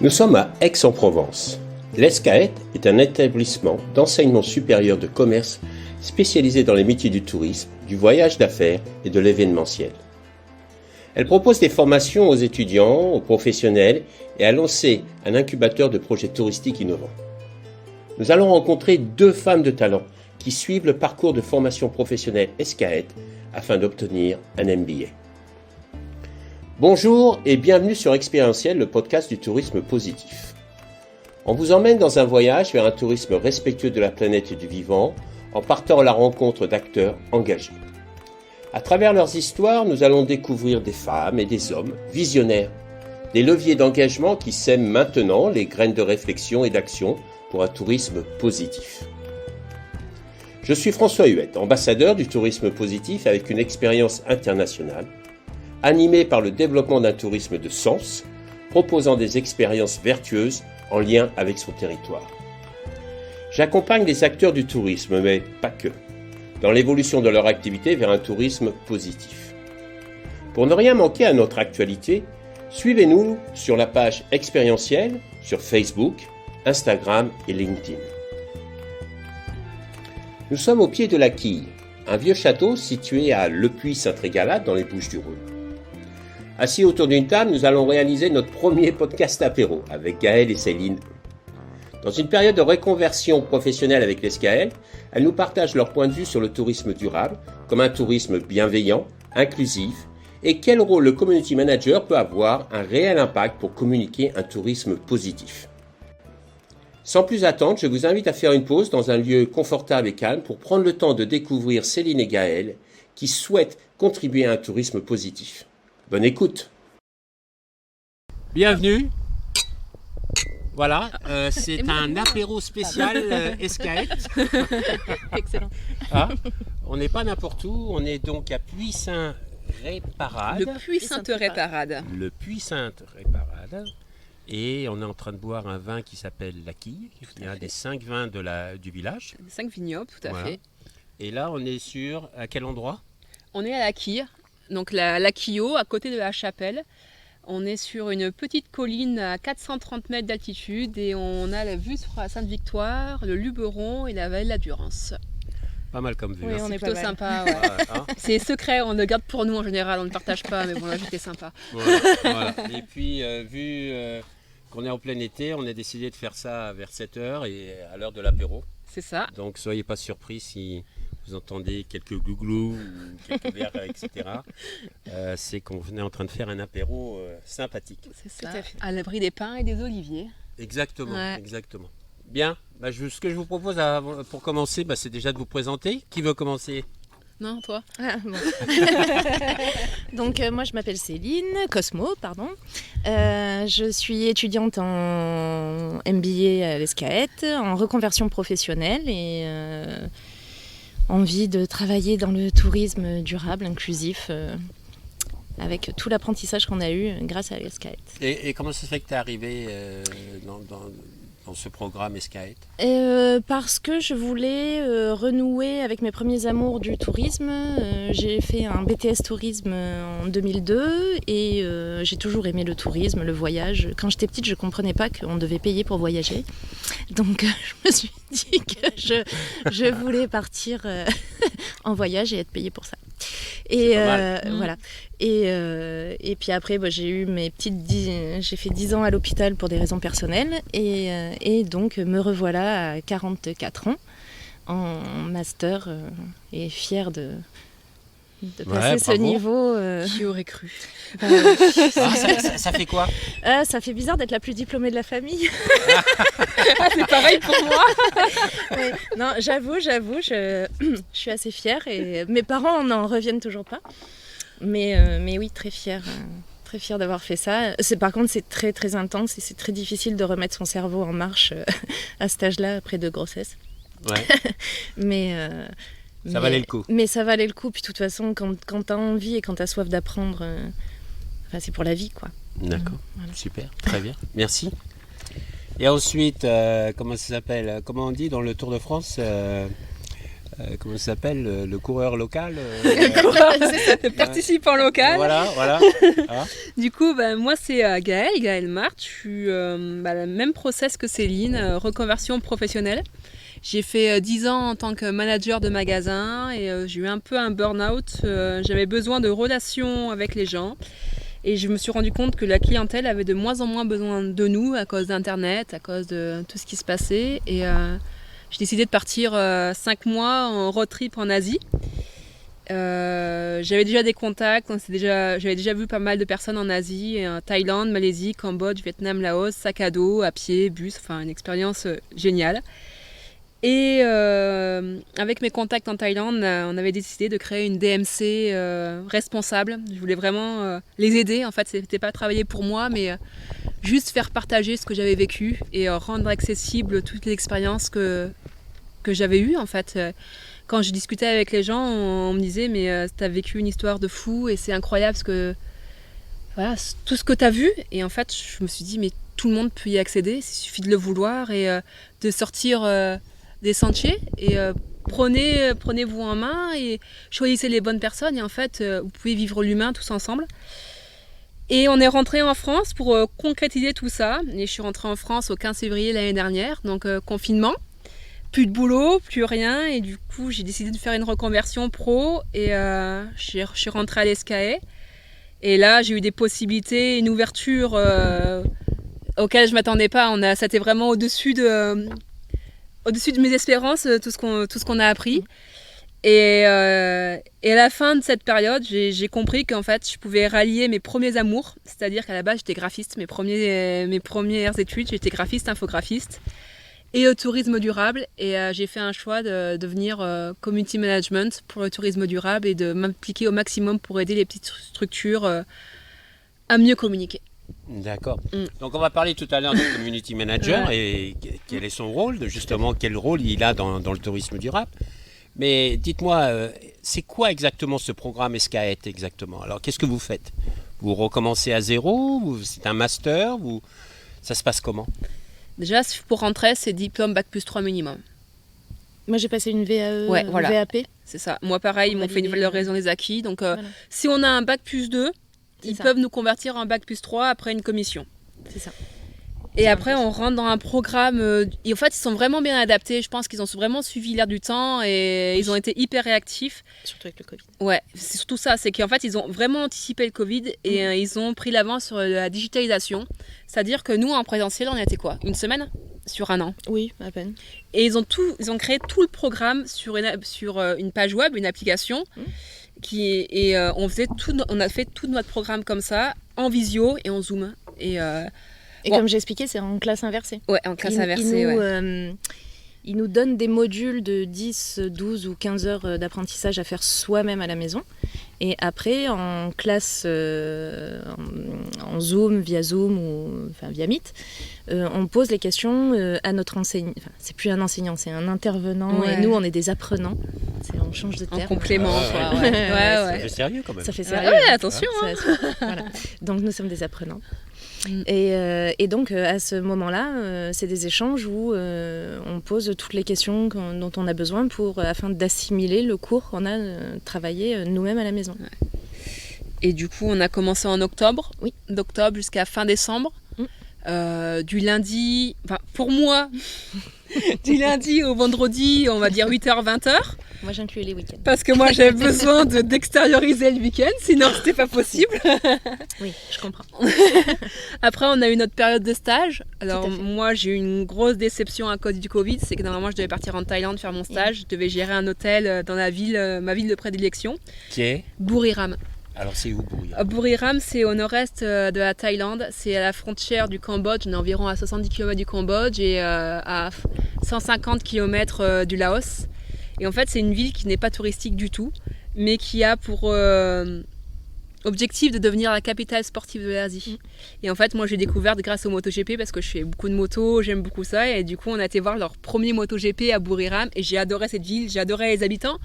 Nous sommes à Aix-en-Provence. L'ESCAET est un établissement d'enseignement supérieur de commerce spécialisé dans les métiers du tourisme, du voyage d'affaires et de l'événementiel. Elle propose des formations aux étudiants, aux professionnels et a lancé un incubateur de projets touristiques innovants. Nous allons rencontrer deux femmes de talent qui suivent le parcours de formation professionnelle ESCAET afin d'obtenir un MBA. Bonjour et bienvenue sur Expérientiel, le podcast du tourisme positif. On vous emmène dans un voyage vers un tourisme respectueux de la planète et du vivant en partant à la rencontre d'acteurs engagés. À travers leurs histoires, nous allons découvrir des femmes et des hommes visionnaires, des leviers d'engagement qui sèment maintenant les graines de réflexion et d'action pour un tourisme positif. Je suis François Huette, ambassadeur du tourisme positif avec une expérience internationale, animé par le développement d'un tourisme de sens, proposant des expériences vertueuses en lien avec son territoire. J'accompagne les acteurs du tourisme, mais pas que, dans l'évolution de leur activité vers un tourisme positif. Pour ne rien manquer à notre actualité, suivez-nous sur la page Expérientiel sur Facebook, Instagram et LinkedIn. Nous sommes au pied de la Quille, un vieux château situé à Le Puy-Sainte-Régalade dans les Bouches-du-Rhône. Assis autour d'une table, nous allons réaliser notre premier podcast apéro avec Gaëlle et Céline. Dans une période de reconversion professionnelle avec l'ESCAET, elles nous partagent leur point de vue sur le tourisme durable, comme un tourisme bienveillant, inclusif, et quel rôle le community manager peut avoir un réel impact pour communiquer un tourisme positif. Sans plus attendre, je vous invite à faire une pause dans un lieu confortable et calme pour prendre le temps de découvrir Céline et Gaëlle qui souhaitent contribuer à un tourisme positif. Bonne écoute. Bienvenue. Voilà, c'est un apéro spécial ESCAET. Excellent. Ah, on n'est pas n'importe où, on est donc à Puy-Sainte-Réparade. Le Puy-Sainte-Réparade. Le Puy-Sainte-Réparade. Et on est en train de boire un vin qui s'appelle la Quille, qui est un des 5 vins du village. 5 vignobles, tout à fait. Et là, on est à quel endroit ? On est à la Quille, donc la Quillot, à côté de la chapelle. On est sur une petite colline à 430 mètres d'altitude et on a la vue sur la Sainte-Victoire, le Luberon et la vallée de la Durance. Pas mal comme vue. Oui, hein. on est plutôt sympa. Ouais. Hein. C'est secret, on le garde pour nous en général, on ne partage pas, mais bon là j'étais sympa. Voilà. Et puis, vu qu'on est en plein été, on a décidé de faire ça vers 7h et à l'heure de l'apéro. C'est ça. Donc, soyez pas surpris si vous entendez quelques glouglous ou quelques verres, etc. C'est qu'on est en train de faire un apéro sympathique. C'est ça, à l'abri des pins et des oliviers. Exactement, ouais. Exactement. Bien, ce que je vous propose pour commencer, c'est déjà de vous présenter. Qui veut commencer ? Non, toi. Bon. Donc moi je m'appelle Céline, Cosmo, pardon. Je suis étudiante en MBA à l'ESCAET, en reconversion professionnelle et envie de travailler dans le tourisme durable, inclusif, avec tout l'apprentissage qu'on a eu grâce à l'ESCAET. Et comment ça se fait que tu es arrivée dans ce programme ESCAET ? Parce que je voulais renouer avec mes premiers amours du tourisme. J'ai fait un BTS tourisme en 2002 et j'ai toujours aimé le tourisme, le voyage. Quand j'étais petite, je ne comprenais pas qu'on devait payer pour voyager. Donc je me suis dit que je voulais partir en voyage et être payée pour ça. Et voilà. Et puis après, j'ai fait 10 ans à l'hôpital pour des raisons personnelles et donc me revoilà à 44 ans en master et fière de passer ce niveau. Qui aurait cru Ça fait quoi ? Ça fait bizarre d'être la plus diplômée de la famille. C'est pareil pour moi. Ouais, non, j'avoue, je suis assez fière et mes parents n'en reviennent toujours pas. Mais oui, très fière d'avoir fait ça. Par contre, c'est très très intense et c'est très difficile de remettre son cerveau en marche à cet âge-là après 2 grossesses. Ouais. Mais ça valait le coup. Mais ça valait le coup. Puis de toute façon, quand tu as envie et quand tu as soif d'apprendre, c'est pour la vie, quoi. D'accord, Voilà. Super, très bien, merci. Et ensuite, comment on dit dans le Tour de France comment ça s'appelle, le coureur local Le participant local. Voilà. Ah. Du coup, moi, c'est Gaëlle Marthe. Je suis le même process que Céline, reconversion professionnelle. J'ai fait 10 ans en tant que manager de magasin et j'ai eu un peu un burn-out. J'avais besoin de relations avec les gens. Et je me suis rendu compte que la clientèle avait de moins en moins besoin de nous à cause d'Internet, à cause de tout ce qui se passait. Et j'ai décidé de partir 5 mois en road trip en Asie. J'avais déjà des contacts, j'avais déjà vu pas mal de personnes en Asie, Thaïlande, Malaisie, Cambodge, Vietnam, Laos, sac à dos, à pied, bus, enfin une expérience géniale. Et avec mes contacts en Thaïlande, on avait décidé de créer une DMC responsable. Je voulais vraiment les aider. En fait, c'était pas travailler pour moi, mais juste faire partager ce que j'avais vécu et rendre accessible toutes les expériences que j'avais eues. En fait, quand je discutais avec les gens, on me disait mais t'as vécu une histoire de fou et c'est incroyable parce que voilà tout ce que t'as vu. Et en fait, je me suis dit mais tout le monde peut y accéder. Il suffit de le vouloir et de sortir des sentiers et prenez-vous en main et choisissez les bonnes personnes et en fait vous pouvez vivre l'humain tous ensemble. Et on est rentré en France pour concrétiser tout ça et je suis rentrée en France au 15 février l'année dernière, donc confinement, plus de boulot, plus rien et du coup j'ai décidé de faire une reconversion pro et je suis rentrée à l'ESCAE et là j'ai eu des possibilités, une ouverture auquel je m'attendais pas. C'était vraiment au-dessus de mes espérances, tout ce qu'on a appris. Et à la fin de cette période, j'ai compris qu'en fait, je pouvais rallier mes premiers amours. C'est-à-dire qu'à la base, j'étais graphiste. Mes premières études, j'étais graphiste, infographiste. Et au tourisme durable. Et j'ai fait un choix de devenir community management pour le tourisme durable et de m'impliquer au maximum pour aider les petites structures à mieux communiquer. D'accord. Donc on va parler tout à l'heure de community manager et quel est son rôle, justement quel rôle il a dans le tourisme durable. Mais dites-moi, c'est quoi exactement ce programme SKAET exactement? Alors qu'est-ce que vous faites? Vous recommencez à zéro? C'est un master? Ça se passe comment? Déjà, pour rentrer, c'est diplôme Bac+3 minimum. Moi j'ai passé une VAE, voilà. VAP. C'est ça. Moi pareil, ils m'ont fait une valorisation des acquis. Donc voilà. Si on a un Bac+2, ils peuvent nous convertir en Bac+3 après une commission. C'est ça. Et après, on rentre dans un programme. Et en fait, ils sont vraiment bien adaptés. Je pense qu'ils ont vraiment suivi l'air du temps et ils ont été hyper réactifs. Surtout avec le Covid. Ouais, c'est surtout ça. C'est qu'en fait, ils ont vraiment anticipé le Covid et ils ont pris l'avance sur la digitalisation. C'est-à-dire que nous, en présentiel, on a été quoi? Une semaine? Sur un an? Oui, à peine. Et ils ont créé tout le programme sur une page web, une application. On a fait tout notre programme comme ça, en visio et en Zoom. Et comme j'ai expliqué, c'est en classe inversée. Ouais, en classe inversée, ils nous donnent des modules de 10, 12 ou 15 heures d'apprentissage à faire soi-même à la maison. Et après, en classe, en Zoom, via Zoom ou via Meet, on pose les questions à notre enseignant. Enfin, c'est plus un enseignant, c'est un intervenant. Ouais. Et nous, on est des apprenants. On change de terme. En complément. Ça fait sérieux quand même. Ça fait sérieux. Ouais, attention. Voilà. Donc, nous sommes des apprenants. Et donc à ce moment-là, c'est des échanges où on pose toutes les questions dont on a besoin afin d'assimiler le cours qu'on a travaillé nous-mêmes à la maison. Ouais. Et du coup, on a commencé en octobre, d'octobre jusqu'à fin décembre. Du lundi, pour moi, du lundi au vendredi, on va dire 8h, 20h. Moi, j'inclus les week-ends. Parce que moi, j'avais besoin d'extérioriser le week-end, sinon c'était pas possible. Oui, je comprends. Après, on a eu notre période de stage. Alors moi, j'ai eu une grosse déception à cause du Covid. C'est que normalement, je devais partir en Thaïlande faire mon stage. Je devais gérer un hôtel dans ma ville de prédilection. Qui est Buriram. Alors c'est où Buriram? Buriram, c'est au nord-est de la Thaïlande. C'est à la frontière du Cambodge. On est environ à 70 km du Cambodge et à 150 km du Laos. Et en fait, c'est une ville qui n'est pas touristique du tout, mais qui a pour objectif de devenir la capitale sportive de l'Asie. Et en fait, moi, j'ai découvert grâce au MotoGP parce que je fais beaucoup de motos, j'aime beaucoup ça. Et du coup, on a été voir leur premier MotoGP à Buriram et j'ai adoré cette ville, j'ai adoré les habitants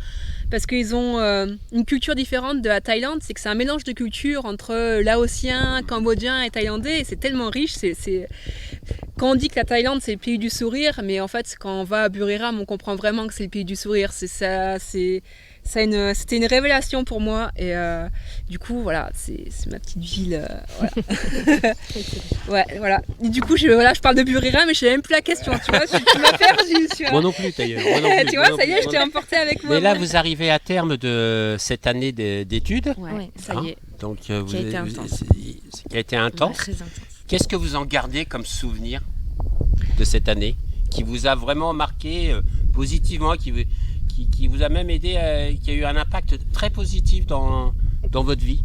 parce qu'ils ont une culture différente de la Thaïlande. C'est que c'est un mélange de culture entre laotien, cambodgien et thaïlandais. Et c'est tellement riche. Quand on dit que la Thaïlande, c'est le pays du sourire, mais en fait, quand on va à Buriram, on comprend vraiment que c'est le pays du sourire. C'était une révélation pour moi et du coup voilà c'est ma petite ville voilà. Ouais voilà et du coup je parle de Buriram mais je sais même plus la question tu vois tu m'as perdu tu vois. Moi non plus d'ailleurs. Tu vois ça y est je t'ai emporté avec moi. Mais là vous arrivez à terme de cette année d'études. Ouais ça y est. Donc qui a été intense. Qui a été intense. Très intense. Qu'est-ce que vous en gardez comme souvenir de cette année qui vous a vraiment marqué positivement, qui vous a même aidé, qui a eu un impact très positif dans votre vie?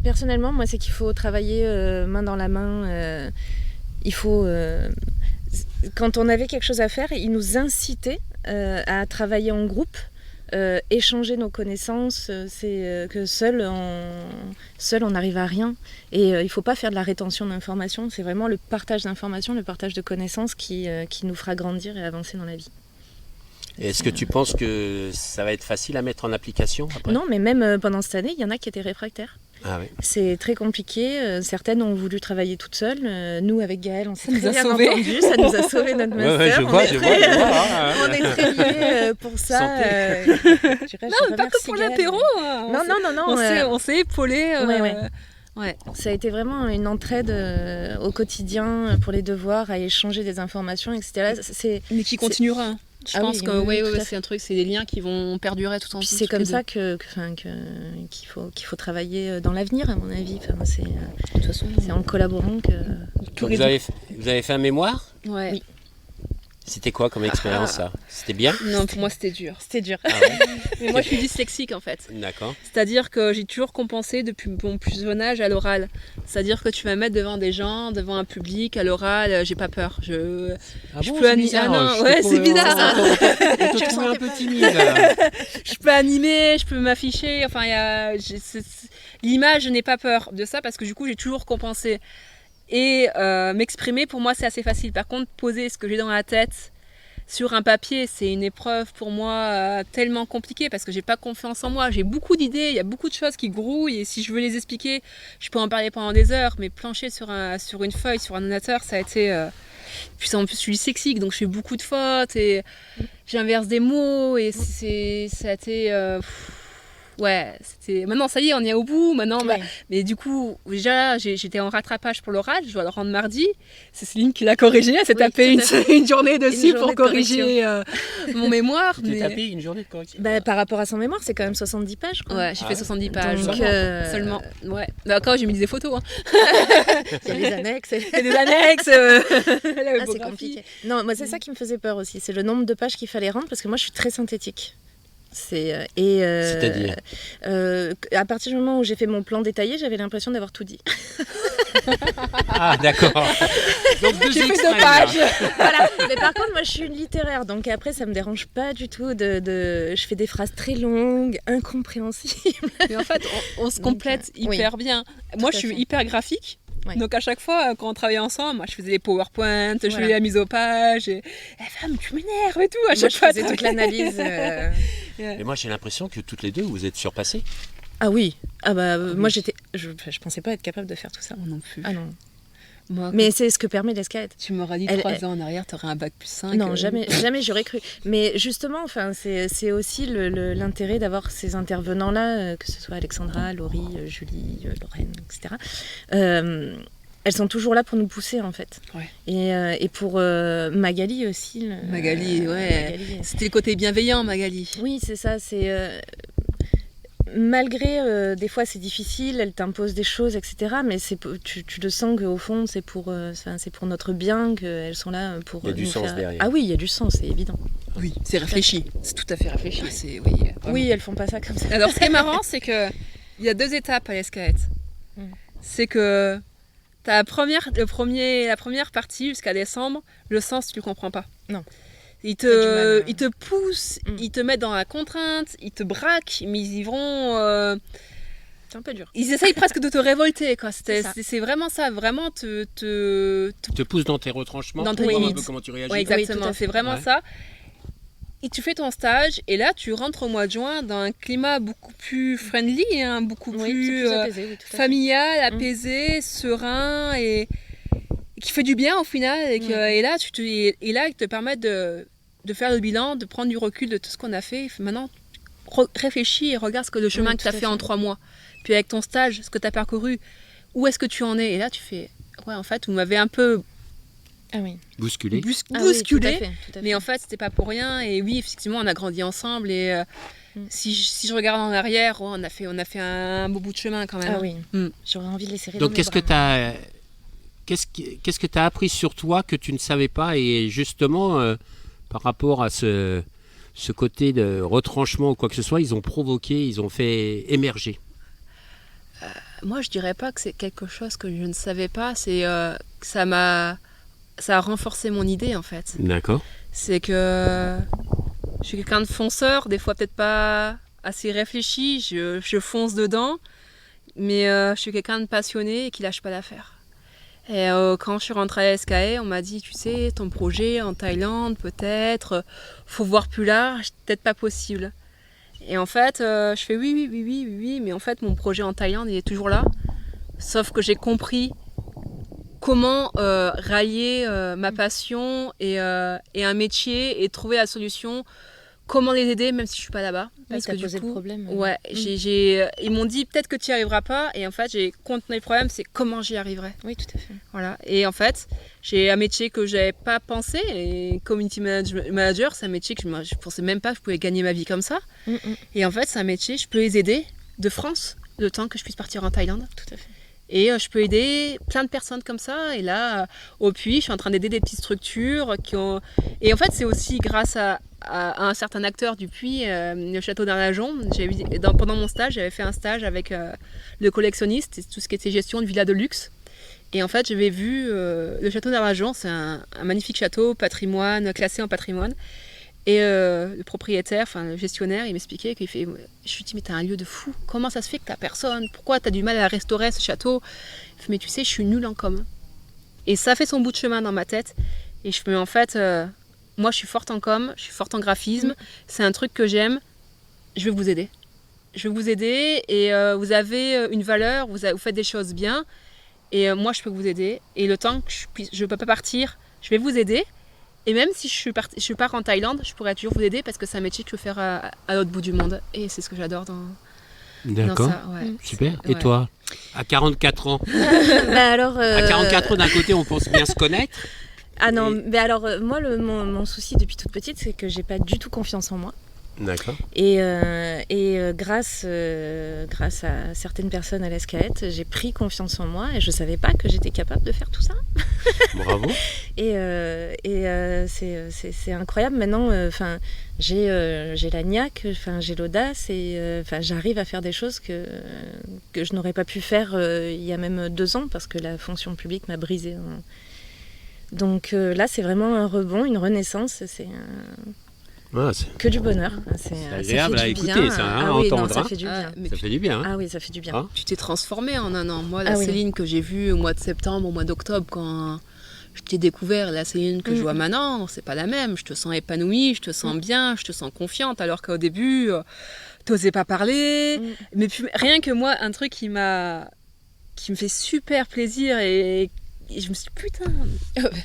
Personnellement, moi, c'est qu'il faut travailler main dans la main. Il faut, quand on avait quelque chose à faire, ils nous incitaient à travailler en groupe, échanger nos connaissances. C'est que seul, on n'arrive à rien. Et il ne faut pas faire de la rétention d'informations. C'est vraiment le partage d'informations, le partage de connaissances qui nous fera grandir et avancer dans la vie. Est-ce que tu penses que ça va être facile à mettre en application après? Non, mais même pendant cette année, il y en a qui étaient réfractaires. Ah oui. C'est très compliqué. Certaines ont voulu travailler toutes seules. Nous, avec Gaëlle, on s'est très bien sauvés. entendu. Ça nous a sauvés notre master. Ouais, je vois. On est très liés pour ça. Non, pas que pour l'apéro. Non. On s'est épaulés. Ouais. Ça a été vraiment une entraide au quotidien pour les devoirs, à échanger des informations, etc. Mais qui continuera. Hein. Je pense que c'est un truc, c'est des liens qui vont perdurer tout ensemble. Puis c'est comme ça qu'il faut travailler dans l'avenir, à mon avis. Enfin, de toute façon, c'est en collaborant que. Donc vous avez fait un mémoire? Ouais. Oui. C'était quoi comme expérience ça? C'était bien? Non, pour moi c'était dur. C'était dur. Ah ouais. Mais moi je suis dyslexique en fait. D'accord. C'est-à-dire que j'ai toujours compensé depuis mon plus jeune âge à l'oral. C'est-à-dire que tu vas me mettre devant des gens, devant un public, à l'oral, j'ai pas peur. Je peux animer. Ah non, ouais, c'est bizarre. On te trouve un peu timide. Je peux animer, je peux m'afficher. Enfin, l'image, je n'ai pas peur de ça parce que du coup j'ai toujours compensé. Et m'exprimer, pour moi, c'est assez facile. Par contre, poser ce que j'ai dans la tête sur un papier, c'est une épreuve pour moi tellement compliquée parce que j'ai pas confiance en moi. J'ai beaucoup d'idées, il y a beaucoup de choses qui grouillent et si je veux les expliquer, je peux en parler pendant des heures. Mais plancher sur une feuille, sur un ordinateur, ça a été... Puis en plus, je suis dyslexique, donc je fais beaucoup de fautes et j'inverse des mots et ça a été... Ouais, c'était... Maintenant, ça y est, on est au bout. Maintenant, mais du coup, déjà, j'étais en rattrapage pour l'oral. Je dois le rendre mardi. C'est Céline qui l'a corrigé. Elle s'est tapé une journée dessus pour corriger mon mémoire. Tu t'es tapé une journée de correction? Par rapport à son mémoire, c'est quand même 70 pages. Quoi. Ouais, j'ai fait 70 pages. Donc, seulement. Ouais. D'accord, j'ai mis des photos. Hein. Il y a des annexes. C'est compliqué. Non, moi, c'est ça qui me faisait peur aussi. C'est le nombre de pages qu'il fallait rendre parce que moi, je suis très synthétique. C'est-à-dire à partir du moment où j'ai fait mon plan détaillé, j'avais l'impression d'avoir tout dit. Ah d'accord. Donc j'ai fait 2 pages. Voilà. Mais par contre, moi je suis une littéraire, donc après ça me dérange pas du tout je fais des phrases très longues, incompréhensibles. Mais en fait, on se complète hyper bien. Moi je suis hyper graphique. Ouais. Donc à chaque fois quand on travaillait ensemble, moi je faisais les PowerPoint, je faisais la mise aux pages et femme tu m'énerves et tout à chaque fois. Je faisais toute l'analyse. Et moi j'ai l'impression que toutes les deux vous êtes surpassées. Ah oui. Ah bah moi je pensais pas être capable de faire tout ça. Moi non plus. Ah non. Moi, mais c'est ce que permet l'escalade. Tu m'aurais dit 3 ans en arrière, tu aurais un bac plus 5. Non, jamais j'aurais cru. Mais justement, enfin, c'est aussi l'intérêt d'avoir ces intervenants-là, que ce soit Alexandra, Laurie, Julie, Lorraine, etc. Elles sont toujours là pour nous pousser, en fait. Ouais. Et pour Magali aussi. Magali, Magali. C'était le côté bienveillant, Magali. Oui, c'est ça. Malgré, des fois c'est difficile, elle t'impose des choses, etc. Mais tu le sens qu'au fond c'est pour notre bien, qu'elles sont là pour... Il y a du sens derrière. Ah oui, il y a du sens, c'est évident. Oui, c'est réfléchi, c'est tout à fait réfléchi. Oui, elles font pas ça comme ça. Alors ce qui est marrant, c'est qu'il y a 2 étapes à l'escalade. C'est que t'as la première partie jusqu'à décembre, le sens tu le comprends pas. Non. Ils te poussent, ils te mettent dans la contrainte, ils te braquent, mais ils y vont C'est un peu dur. Ils essayent presque de te révolter, quoi. C'est vraiment ça, vraiment te pousse dans tes retranchements, dans pour tes voir un limites. peu comment tu réagis. Oui, exactement, Oui, c'est vraiment ça. Et tu fais ton stage, et là, tu rentres au mois de juin dans un climat beaucoup plus friendly, beaucoup plus apaisé, familial, apaisé, serein, et qui fait du bien au final. Et là, ils te permettent de faire le bilan, de prendre du recul de tout ce qu'on a fait. Maintenant, réfléchis et regarde le chemin que tu as fait en 3 mois. Puis avec ton stage, ce que tu as parcouru, où est-ce que tu en es? Et là, tu fais, ouais, en fait, vous m'avez un peu bousculé. Bousculé, mais en fait, c'était pas pour rien. Et oui, effectivement, on a grandi ensemble. Et si je regarde en arrière, on a fait un beau bout de chemin quand même. Ah oui, j'aurais envie de les serrer. Donc, qu'est-ce que tu as appris sur toi que tu ne savais pas? Et justement, par rapport à ce côté de retranchement ou quoi que ce soit, ils ont fait émerger. Moi, je dirais pas que c'est quelque chose que je ne savais pas. C'est que ça a renforcé mon idée, en fait. D'accord. C'est que je suis quelqu'un de fonceur, des fois peut-être pas assez réfléchi, je fonce dedans, mais je suis quelqu'un de passionné et qui lâche pas l'affaire. Et quand je suis rentrée à SKE, on m'a dit, tu sais, ton projet en Thaïlande, peut-être, faut voir plus large, peut-être pas possible. Et en fait, je fais oui, mais en fait, mon projet en Thaïlande, il est toujours là. Sauf que j'ai compris comment rallier ma passion et un métier et trouver la solution, comment les aider, même si je suis pas là-bas. Parce que posé le problème. Ouais, ils m'ont dit peut-être que tu n'y arriveras pas, et en fait, j'ai contourné le problème, c'est comment j'y arriverai. Oui, tout à fait. Voilà. Et en fait, j'ai un métier que j'avais pas pensé, et community manager, c'est un métier que je pensais même pas que je pouvais gagner ma vie comme ça. Et en fait, c'est un métier, je peux les aider de France, le temps que je puisse partir en Thaïlande. Tout à fait. Et je peux aider plein de personnes comme ça. Et là, au Puy, je suis en train d'aider des petites structures qui ont... Et en fait, c'est aussi grâce à un certain acteur du Puy, le château d'Arlajon. Pendant mon stage, j'avais fait un stage avec le collectionniste et tout ce qui était gestion de villa de luxe. Et en fait, j'avais vu le château d'Arlajon, c'est un magnifique château, patrimoine, classé en patrimoine. Et le propriétaire, enfin le gestionnaire, il m'expliquait qu'il fait... Je lui dis, mais t'as un lieu de fou. Comment ça se fait que t'as personne? Pourquoi t'as du mal à restaurer ce château? Il fait, mais tu sais, je suis nulle en com. Et ça fait son bout de chemin dans ma tête. Et je me en fait, moi je suis forte en com, je suis forte en graphisme. C'est un truc que j'aime. Je vais vous aider. Je vais vous aider et vous avez une valeur, vous faites des choses bien. Et moi je peux vous aider. Et le temps que je ne peux pas partir, je vais vous aider. Et même si je pars en Thaïlande, je pourrais toujours vous aider parce que c'est un métier que je peux faire à l'autre bout du monde. Et c'est ce que j'adore dans ça. Ouais. Super. Et toi, à 44 ans alors, À 44 ans, d'un côté, on pense bien se connaître. Ah non, mais alors, moi, mon souci depuis toute petite, c'est que j'ai pas du tout confiance en moi. D'accord. Et grâce à certaines personnes à l'ESCAET, j'ai pris confiance en moi et je savais pas que j'étais capable de faire tout ça. Bravo. Et c'est incroyable. Maintenant, j'ai la niaque, j'ai l'audace et j'arrive à faire des choses que je n'aurais pas pu faire il y a même 2 ans parce que la fonction publique m'a brisée. Donc là, c'est vraiment un rebond, une renaissance. Que du bonheur. C'est agréable à écouter, ça, à entendre. Ça fait du bien. Ça fait du bien. Ah oui, ça fait du bien. Tu t'es transformée en un an. Moi, Céline que j'ai vue au mois de septembre, au mois d'octobre, quand je t'ai découvert, la Céline que je vois maintenant, c'est pas la même. Je te sens épanouie, je te sens bien, je te sens confiante, alors qu'au début, t'osais pas parler. Mais puis, rien que moi, un truc qui me fait super plaisir et je me suis dit, putain,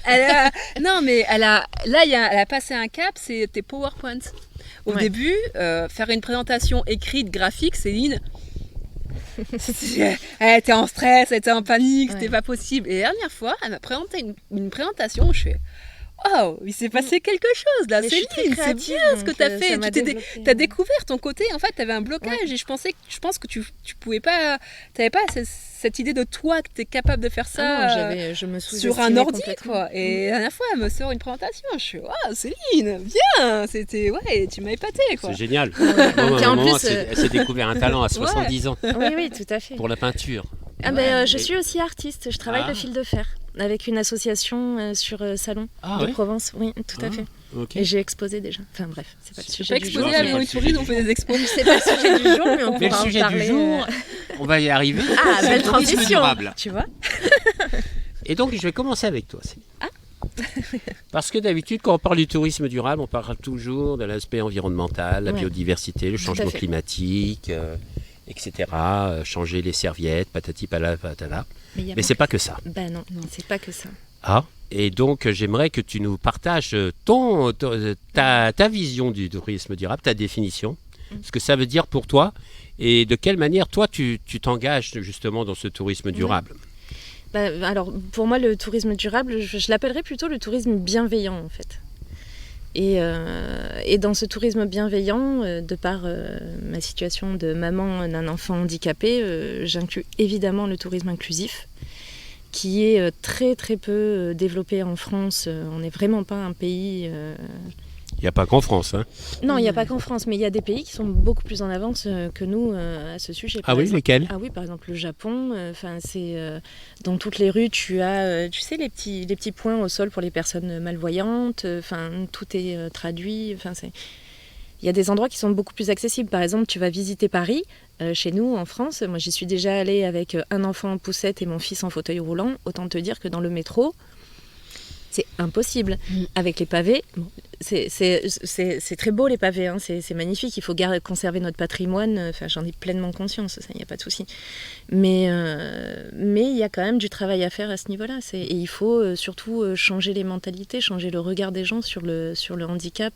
elle a passé un cap, c'est tes PowerPoint. Au début, faire une présentation écrite, graphique, Céline, elle était en stress, elle était en panique, c'était pas possible. Et la dernière fois, elle m'a présenté une présentation, je fais... Oh, il s'est passé quelque chose là, Céline, c'est bien ce que tu as fait. Tu as découvert ton côté, en fait, tu avais un blocage et je pense que tu pouvais pas, tu n'avais pas cette idée de toi que tu es capable de faire ça je me sur un ordi, quoi. Et la dernière fois, elle me sort une présentation, je suis, oh Céline, bien, c'était, tu m'as épaté, quoi. C'est génial. Elle s'est découvert un talent à 70 ans. Oui, tout à fait. Pour la peinture. Je suis aussi artiste, je travaille le fil de fer avec une association sur Salon de Provence, oui, tout à fait. Okay. Et j'ai exposé déjà. Enfin bref, c'est pas le sujet du jour. Exposé à Léon Tourisme, on fait des expos. C'est pas le sujet du jour, mais on pourra en parler. Le sujet du jour, On va y arriver. Ah, C'est belle le tourisme transition, durable. tu vois. Et donc, je vais commencer avec toi, Céline. Ah. Parce que d'habitude, quand on parle du tourisme durable, on parle toujours de l'aspect environnemental, la Ouais. biodiversité, le changement fait. climatique, etc. Changer les serviettes, patati patata. Mais Mais c'est pas que ça. Bah non, c'est pas que ça. Ah. Et donc, j'aimerais que tu nous partages ta vision du tourisme durable, ta définition, ce que ça veut dire pour toi, et de quelle manière, toi, tu t'engages justement dans ce tourisme durable. Bah, alors, pour moi, le tourisme durable, je l'appellerais plutôt le tourisme bienveillant, en fait. Et dans ce tourisme bienveillant, de par ma situation de maman d'un enfant handicapé, j'inclus évidemment le tourisme inclusif, qui est très très peu développé en France. On n'est vraiment pas un pays... Il n'y a pas qu'en France. Hein. Non, il n'y a pas qu'en France, mais il y a des pays qui sont beaucoup plus en avance que nous à ce sujet. Ah oui, lesquels ? Ah oui, par exemple le Japon. C'est dans toutes les rues, tu as, tu sais, les petits points au sol pour les personnes malvoyantes. Tout est traduit. Il y a des endroits qui sont beaucoup plus accessibles. Par exemple, tu vas visiter Paris. Chez nous, en France, moi j'y suis déjà allée avec un enfant en poussette et mon fils en fauteuil roulant. Autant te dire que dans le métro, c'est impossible. Avec les pavés, bon, c'est très beau les pavés, hein, c'est magnifique. Il faut conserver notre patrimoine. J'en ai pleinement conscience, ça, il n'y a pas de souci. Mais il y a quand même du travail à faire à ce niveau-là. Et il faut surtout changer les mentalités, changer le regard des gens sur le handicap,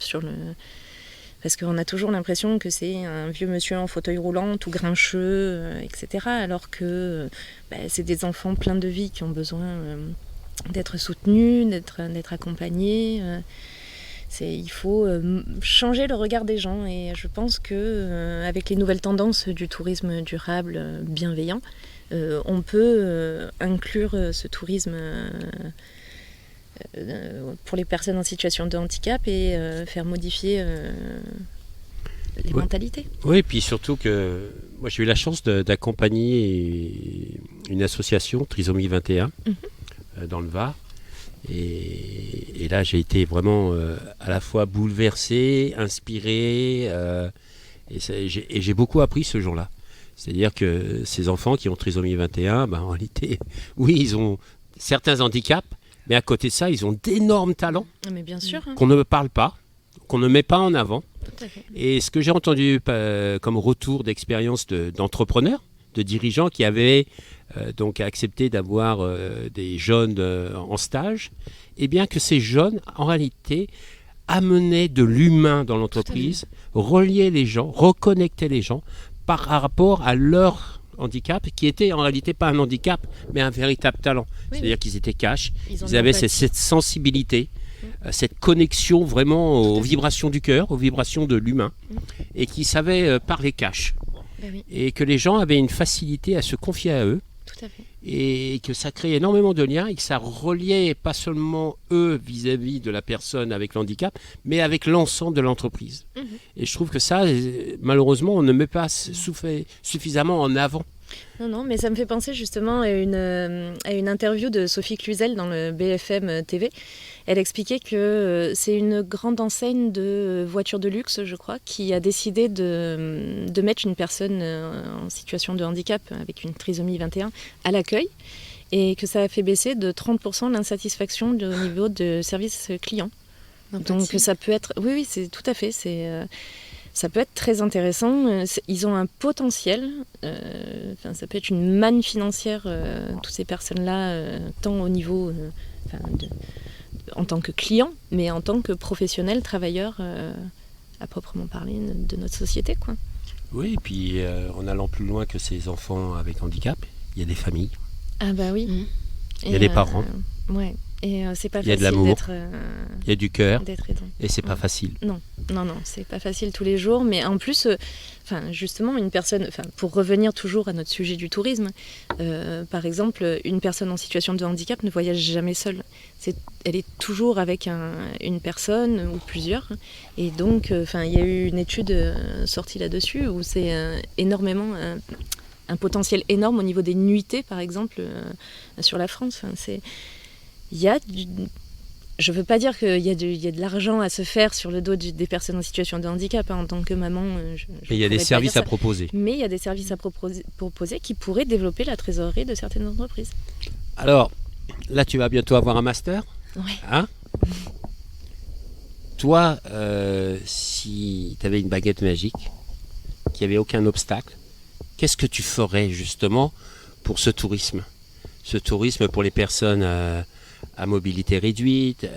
parce qu'on a toujours l'impression que c'est un vieux monsieur en fauteuil roulant, tout grincheux, etc. Alors que c'est des enfants pleins de vie qui ont besoin d'être soutenus, d'être accompagnés. Il faut changer le regard des gens. Et je pense qu'avec les nouvelles tendances du tourisme durable bienveillant, on peut inclure ce tourisme pour les personnes en situation de handicap et faire modifier les mentalités. Oui, et puis surtout que moi j'ai eu la chance d'accompagner une association, Trisomie 21, dans le Var. Et là j'ai été vraiment à la fois bouleversé, inspiré, et j'ai beaucoup appris ce jour-là. C'est-à-dire que ces enfants qui ont Trisomie 21, en réalité, oui, ils ont certains handicaps, mais à côté de ça, ils ont d'énormes talents. Mais bien sûr. Qu'on ne parle pas, qu'on ne met pas en avant. Tout à fait. Et ce que j'ai entendu comme retour d'expérience d'entrepreneurs, de dirigeants qui avaient donc accepté d'avoir des jeunes en stage, et bien que ces jeunes, en réalité, amenaient de l'humain dans l'entreprise, reliaient les gens, reconnectaient les gens par rapport à leur handicap, qui était en réalité pas un handicap, mais un véritable talent. Oui, c'est-à-dire qu'ils étaient cash, ils avaient cette sensibilité, cette connexion vraiment aux vibrations du cœur, aux vibrations de l'humain, et qui savaient parler cash. Et que les gens avaient une facilité à se confier à eux. Tout à fait. Et que ça créait énormément de liens et que ça reliait pas seulement eux vis-à-vis de la personne avec le handicap, mais avec l'ensemble de l'entreprise. Et je trouve que ça, malheureusement, on ne met pas suffisamment en avant. Non, mais ça me fait penser justement à une interview de Sophie Cluzel dans le BFM TV. Elle expliquait que c'est une grande enseigne de voitures de luxe, je crois, qui a décidé de mettre une personne en situation de handicap avec une trisomie 21 à l'accueil et que ça a fait baisser de 30% l'insatisfaction au niveau de service client. Donc ça peut être... Oui, c'est tout à fait... Ça peut être très intéressant. Ils ont un potentiel. Ça peut être une manne financière, toutes ces personnes-là, tant au niveau en tant que client, mais en tant que professionnel, travailleur, à proprement parler, de notre société, quoi. Oui, et puis en allant plus loin que ces enfants avec handicap, il y a des familles. Ah bah oui. Il y a des parents. Ouais. Et c'est pas facile. Il y a de l'amour. Il y a du cœur. Et c'est pas facile. Non, c'est pas facile tous les jours. Mais en plus, justement, une personne, pour revenir toujours à notre sujet du tourisme, par exemple, une personne en situation de handicap ne voyage jamais seule. Elle est toujours avec une personne ou plusieurs. Et donc, il y a eu une étude sortie là-dessus où c'est énormément un potentiel énorme au niveau des nuitées, par exemple, sur la France. Il y a Je ne veux pas dire qu'il y a de l'argent à se faire sur le dos des personnes en situation de handicap. En tant que maman, Mais il y a des services à proposer. Mais il y a des services à proposer qui pourraient développer la trésorerie de certaines entreprises. Alors, là, tu vas bientôt avoir un master. Ouais. Hein? Toi, si tu avais une baguette magique, qu'il n'y avait aucun obstacle, qu'est-ce que tu ferais justement pour ce tourisme? Ce tourisme pour les personnes à mobilité réduite.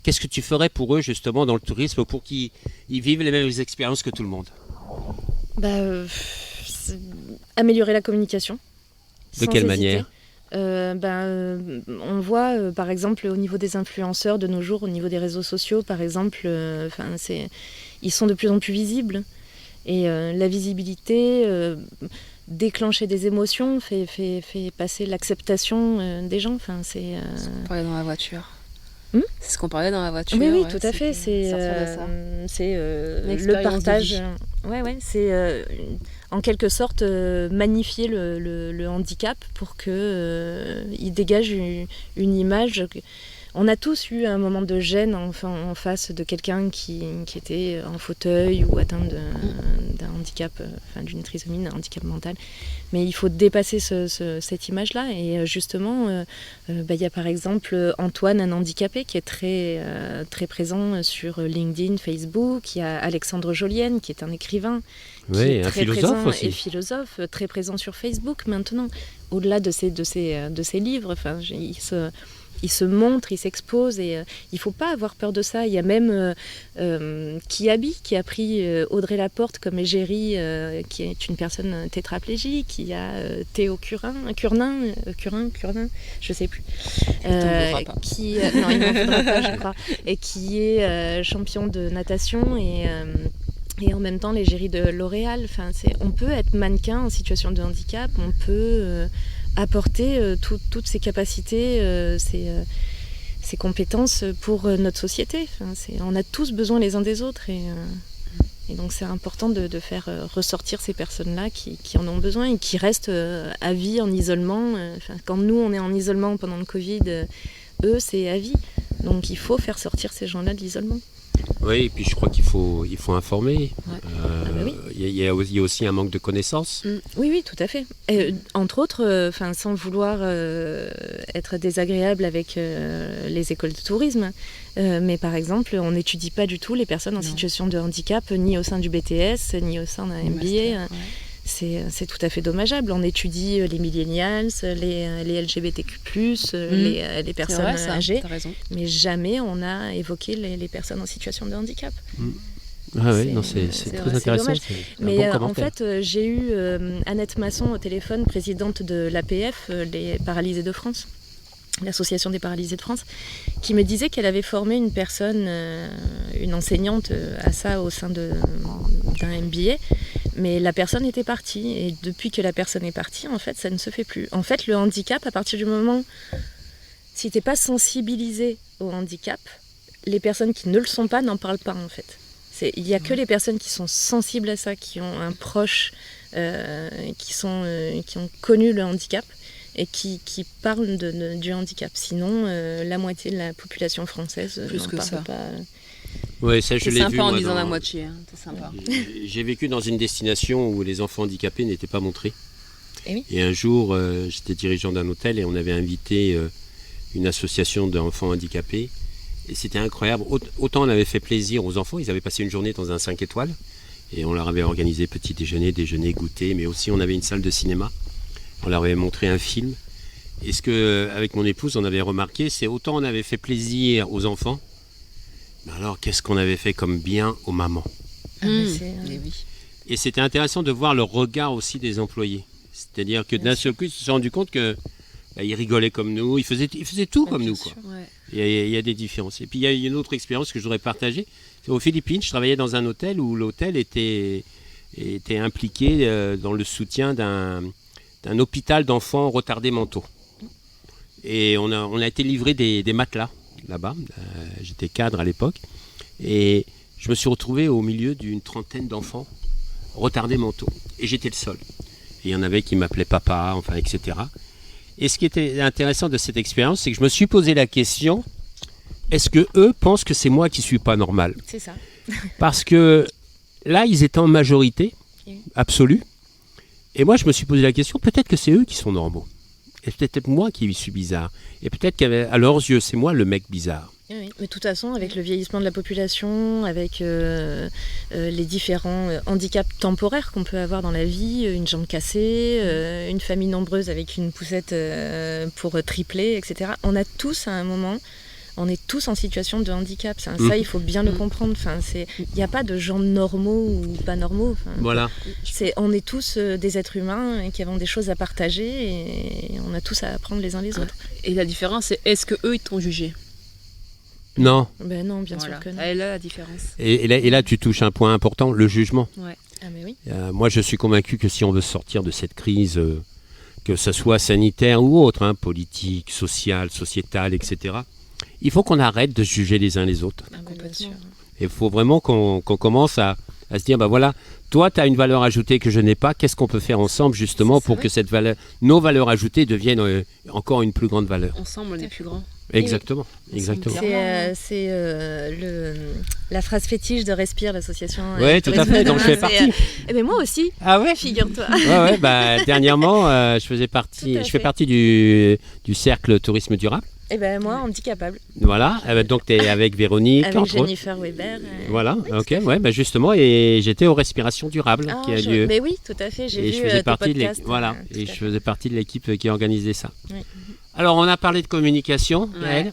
Qu'est-ce que tu ferais pour eux justement dans le tourisme pour qu'ils vivent les mêmes expériences que tout le monde? Améliorer la communication. De quelle manière? On voit par exemple au niveau des influenceurs de nos jours, au niveau des réseaux sociaux par exemple, ils sont de plus en plus visibles et la visibilité déclencher des émotions fait passer l'acceptation des gens. C'est ce qu'on parlait dans la voiture. C'est ce qu'on parlait dans la voiture. Oui, tout à fait. C'est le partage. C'est en quelque sorte magnifier le handicap pour qu'il dégage une image. On a tous eu un moment de gêne en face de quelqu'un qui était en fauteuil ou atteint d'un handicap, d'une trisomie, d'un handicap mental. Mais il faut dépasser cette image-là. Et justement, il y a par exemple Antoine, un handicapé, qui est très, très présent sur LinkedIn, Facebook. Il y a Alexandre Jolienne, qui est un écrivain. Oui, un philosophe aussi. Et philosophe, très présent sur Facebook maintenant. Au-delà de ses livres, il se montre, il s'expose et il ne faut pas avoir peur de ça. Il y a même Kiabi qui a pris Audrey Laporte comme égérie, qui est une personne tétraplégique. Il y a Théo Curnin, je ne sais plus. Non, il n'en faudra pas, je crois. Et qui est champion de natation et en même temps l'égérie de L'Oréal. On peut être mannequin en situation de handicap, on peut apporter toutes ces capacités, ces compétences pour notre société. On a tous besoin les uns des autres et donc c'est important de faire ressortir ces personnes-là qui en ont besoin et qui restent à vie en isolement. Quand nous on est en isolement pendant le Covid, eux c'est à vie. Donc il faut faire sortir ces gens-là de l'isolement. Oui, et puis je crois qu'il faut informer. Ouais. Il y a aussi un manque de connaissances. Oui, tout à fait. Et, entre autres, sans vouloir être désagréable avec les écoles de tourisme, mais par exemple, on n'étudie pas du tout les personnes en situation de handicap, ni au sein du BTS, ni au sein d'un MBA. C'est tout à fait dommageable. On étudie les millennials, les LGBTQ+, les personnes âgées, mais jamais on a évoqué les personnes en situation de handicap. C'est très intéressant. Mais en fait, j'ai eu Annette Masson au téléphone, présidente de l'APF, les Paralysés de France, l'Association des Paralysés de France, qui me disait qu'elle avait formé une personne, une enseignante à ça au sein d'un MBA, mais la personne était partie. Et depuis que la personne est partie, en fait, ça ne se fait plus. En fait, le handicap, à partir du moment, si tu n'es pas sensibilisé au handicap, les personnes qui ne le sont pas n'en parlent pas, en fait. Il n'y a que les personnes qui sont sensibles à ça, qui ont un proche, qui ont connu le handicap, et qui parlent du handicap. Sinon, la moitié de la population française n'en parle pas. Ouais, ça, je l'ai vu. C'est sympa en disant la moitié. C'est sympa. J'ai vécu dans une destination où les enfants handicapés n'étaient pas montrés. Et, et un jour, j'étais dirigeant d'un hôtel et on avait invité une association d'enfants handicapés. Et c'était incroyable. Autant on avait fait plaisir aux enfants, ils avaient passé une journée dans un 5 étoiles. Et on leur avait organisé petit déjeuner, goûter, mais aussi on avait une salle de cinéma. On leur avait montré un film. Et ce qu'avec mon épouse, on avait remarqué, c'est autant on avait fait plaisir aux enfants, mais alors qu'est-ce qu'on avait fait comme bien aux mamans. Et c'était intéressant de voir le regard aussi des employés. C'est-à-dire que d'un seul coup, ils se sont rendus compte que ils rigolaient comme nous, ils faisaient tout comme nous, quoi. Ouais. Il y a des différences. Et puis il y a une autre expérience que je voudrais partager. C'est aux Philippines, je travaillais dans un hôtel où l'hôtel était impliqué dans le soutien d'un hôpital d'enfants retardés mentaux. Et on a été livré des matelas là-bas. J'étais cadre à l'époque. Et je me suis retrouvé au milieu d'une trentaine d'enfants retardés mentaux. Et j'étais le seul. Et il y en avait qui m'appelaient papa, etc. Et ce qui était intéressant de cette expérience, c'est que je me suis posé la question est-ce que eux pensent que c'est moi qui suis pas normal? C'est ça. Parce que là, ils étaient en majorité Oui. absolue. Et moi, je me suis posé la question, peut-être que c'est eux qui sont normaux. Et peut-être moi qui suis bizarre. Et peut-être qu'à leurs yeux, c'est moi le mec bizarre. Oui, mais de toute façon, avec le vieillissement de la population, avec les différents handicaps temporaires qu'on peut avoir dans la vie, une jambe cassée, une famille nombreuse avec une poussette pour tripler, etc. On a tous à un moment, on est tous en situation de handicap. Ça, il faut bien le comprendre. Enfin, il n'y a pas de gens normaux ou pas normaux. Enfin, Voilà. on est tous des êtres humains qui avons des choses à partager et on a tous à apprendre les uns les autres. Et la différence, c'est est-ce qu'eux, ils t'ont jugé? Non. Ben non, bien Voilà. sûr que non. Elle est là la différence. Et là, tu touches un point important, le jugement. Ouais. Ah mais oui. Moi, je suis convaincu que si on veut sortir de cette crise, que ce soit sanitaire ou autre, hein, politique, sociale, sociétale, etc., il faut qu'on arrête de se juger les uns les autres. Ah, complètement. Et il faut vraiment qu'on commence à se dire, bah voilà, toi, tu as une valeur ajoutée que je n'ai pas, qu'est-ce qu'on peut faire ensemble justement pour que cette valeur, nos valeurs ajoutées deviennent encore une plus grande valeur. Ensemble, on est plus grand. Exactement, exactement. C'est la phrase fétiche de Respire, l'association. Oui, tout à fait, donc je fais partie. Mais moi aussi, Ah ouais? figure-toi. Ouais, bah, dernièrement, je fais fait. partie du cercle tourisme durable. Et ben moi, handicapable. Voilà, donc tu es avec Véronique, Avec entre autres. Jennifer Weber. Voilà, ok, ouais, bah justement, et j'étais aux respirations durables qui a lieu. Mais oui, tout à fait. J'ai Et vu je faisais ton partie de podcast. l'équipe. Voilà, tout et à je fait. faisais partie de l'équipe qui a organisé ça. Oui. Alors, on a parlé de communication, Ouais. Gaëlle.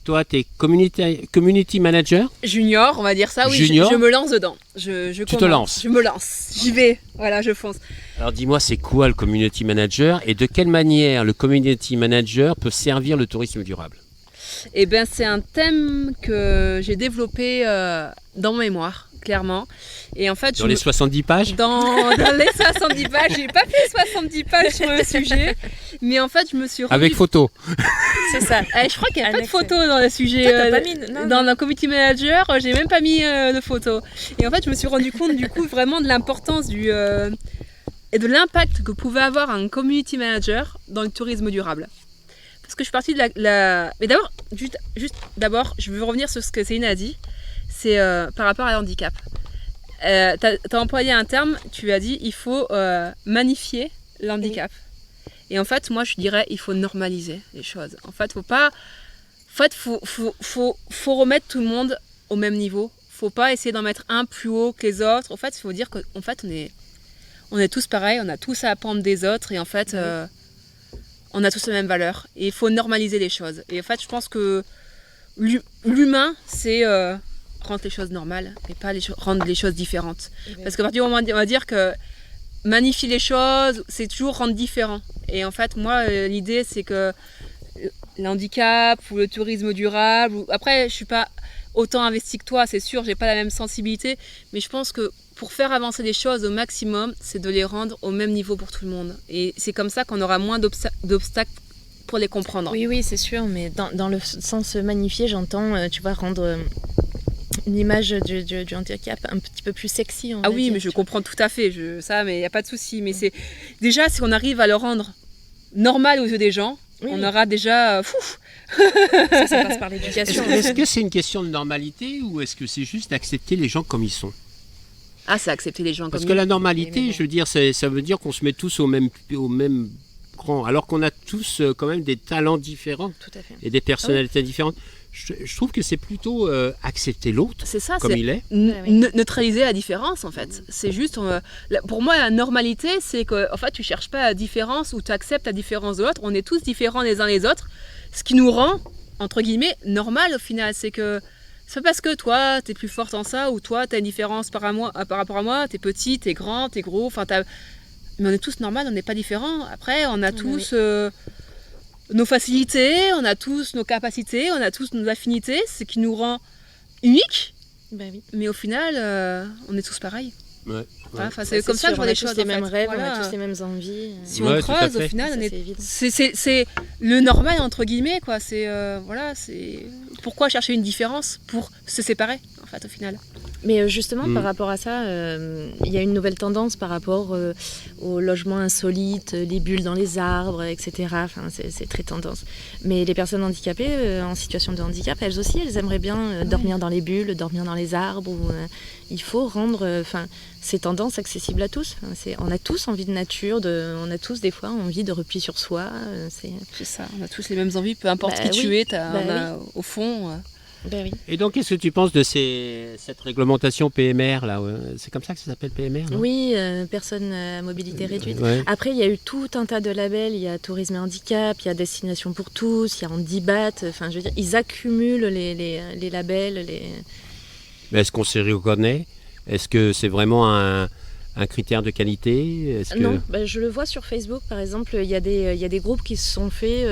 Toi, tu es community manager. Junior, on va dire ça, oui, Junior. je me lance dedans. Je Tu te commence. lances. Je me lance, j'y vais, voilà, je fonce. Alors, dis-moi, c'est quoi le community manager et de quelle manière le community manager peut servir le tourisme durable? Eh bien, c'est un thème que j'ai développé dans mon mémoire, clairement. Et en fait, Dans les 70 pages dans les 70 pages, j'ai pas fait 70 pages sur le sujet, mais en fait, je me suis rendu... avec photo. C'est ça. Je crois qu'il n'y a pas de Annexe. photo dans le sujet. Toi, t'as pas mis- non, dans non. le community manager, j'ai même pas mis de photo. Et en fait, je me suis rendu compte du coup vraiment de l'importance et de l'impact que pouvait avoir un community manager dans le tourisme durable. Parce que je suis partie de la... Mais d'abord, d'abord, je veux revenir sur ce que Céline a dit. C'est par rapport à l'handicap. T'as employé un terme, tu as dit il faut magnifier l'handicap. Et en fait, moi, je dirais il faut normaliser les choses. En fait, faut remettre tout le monde au même niveau. Faut pas essayer d'en mettre un plus haut que les autres. En fait, il faut dire qu'en fait, on est tous pareils, on a tous à apprendre des autres et en fait, on a tous la même valeur. Et il faut normaliser les choses. Et en fait, je pense que l'humain, c'est rendre les choses normales et pas rendre les choses différentes. Parce qu'à partir du moment où on va dire que magnifier les choses, c'est toujours rendre différent. Et en fait, moi, l'idée, c'est que l'handicap ou le tourisme durable, après, je suis pas autant investie que toi, c'est sûr, j'ai pas la même sensibilité, mais je pense que pour faire avancer les choses au maximum, c'est de les rendre au même niveau pour tout le monde. Et c'est comme ça qu'on aura moins d'obstacles pour les comprendre. Oui, c'est sûr, mais dans le sens magnifié, j'entends, tu vois, rendre une image du handicap un petit peu plus sexy. Ah oui, mais je comprends tout à fait, mais il n'y a pas de souci. Mais c'est déjà, si on arrive à le rendre normal aux yeux des gens, on aura déjà... ça passe par l'éducation. Est-ce que c'est une question de normalité ou est-ce que c'est juste d'accepter les gens comme ils sont? Ah, c'est accepter les gens comme Parce ils que sont. la normalité, je veux dire, ça veut dire qu'on se met tous au même rang, alors qu'on a tous quand même des talents différents Tout à fait. et des personnalités différentes. Je trouve que c'est plutôt accepter l'autre C'est ça, comme c'est il est. neutraliser la différence en fait. C'est juste, pour moi, la normalité, c'est que en fait, tu cherches pas la différence ou tu acceptes la différence de l'autre. On est tous différents les uns les autres. Ce qui nous rend, entre guillemets, normal au final, c'est que c'est pas parce que toi, t'es plus forte en ça ou toi, t'as une différence par rapport à moi, t'es petit, t'es grand, t'es gros, mais on est tous normaux, on n'est pas différents. Après, on a tous nos facilités, on a tous nos capacités, on a tous nos affinités, ce qui nous rend uniques. Ben oui. Mais au final, on est tous pareils. Ouais. Voilà, c'est comme ça que je vois les choses. On a tous les mêmes rêves, Voilà. on a tous les mêmes envies. Si Ouais, on tout à creuse, au fait. final, Ça, on est... c'est évident. c'est le normal entre guillemets, quoi. C'est pourquoi chercher une différence pour se séparer, en fait, au final. Mais justement, par rapport à ça, il y a une nouvelle tendance par rapport aux logements insolites, les bulles dans les arbres, etc. Enfin, c'est très tendance. Mais les personnes handicapées, en situation de handicap, elles aussi, elles aimeraient bien dormir dans les bulles, dormir dans les arbres. Il faut rendre ces tendances accessibles à tous. On a tous envie de nature, on a tous des fois envie de repli sur soi. C'est ça, on a tous les mêmes envies, peu importe qui tu es, au fond... Ben oui. Et donc, qu'est-ce que tu penses de cette réglementation PMR là? C'est comme ça que ça s'appelle, PMR, non? Oui, personnes à mobilité réduite. Ouais. Après, il y a eu tout un tas de labels. Il y a Tourisme et Handicap, il y a Destination pour tous, il y a Handibat. Enfin, je veux dire, ils accumulent les labels. Mais est-ce qu'on s'y reconnaît? Est-ce que c'est vraiment un critère de qualité? Non, je le vois sur Facebook par exemple, il y a des groupes qui se sont faits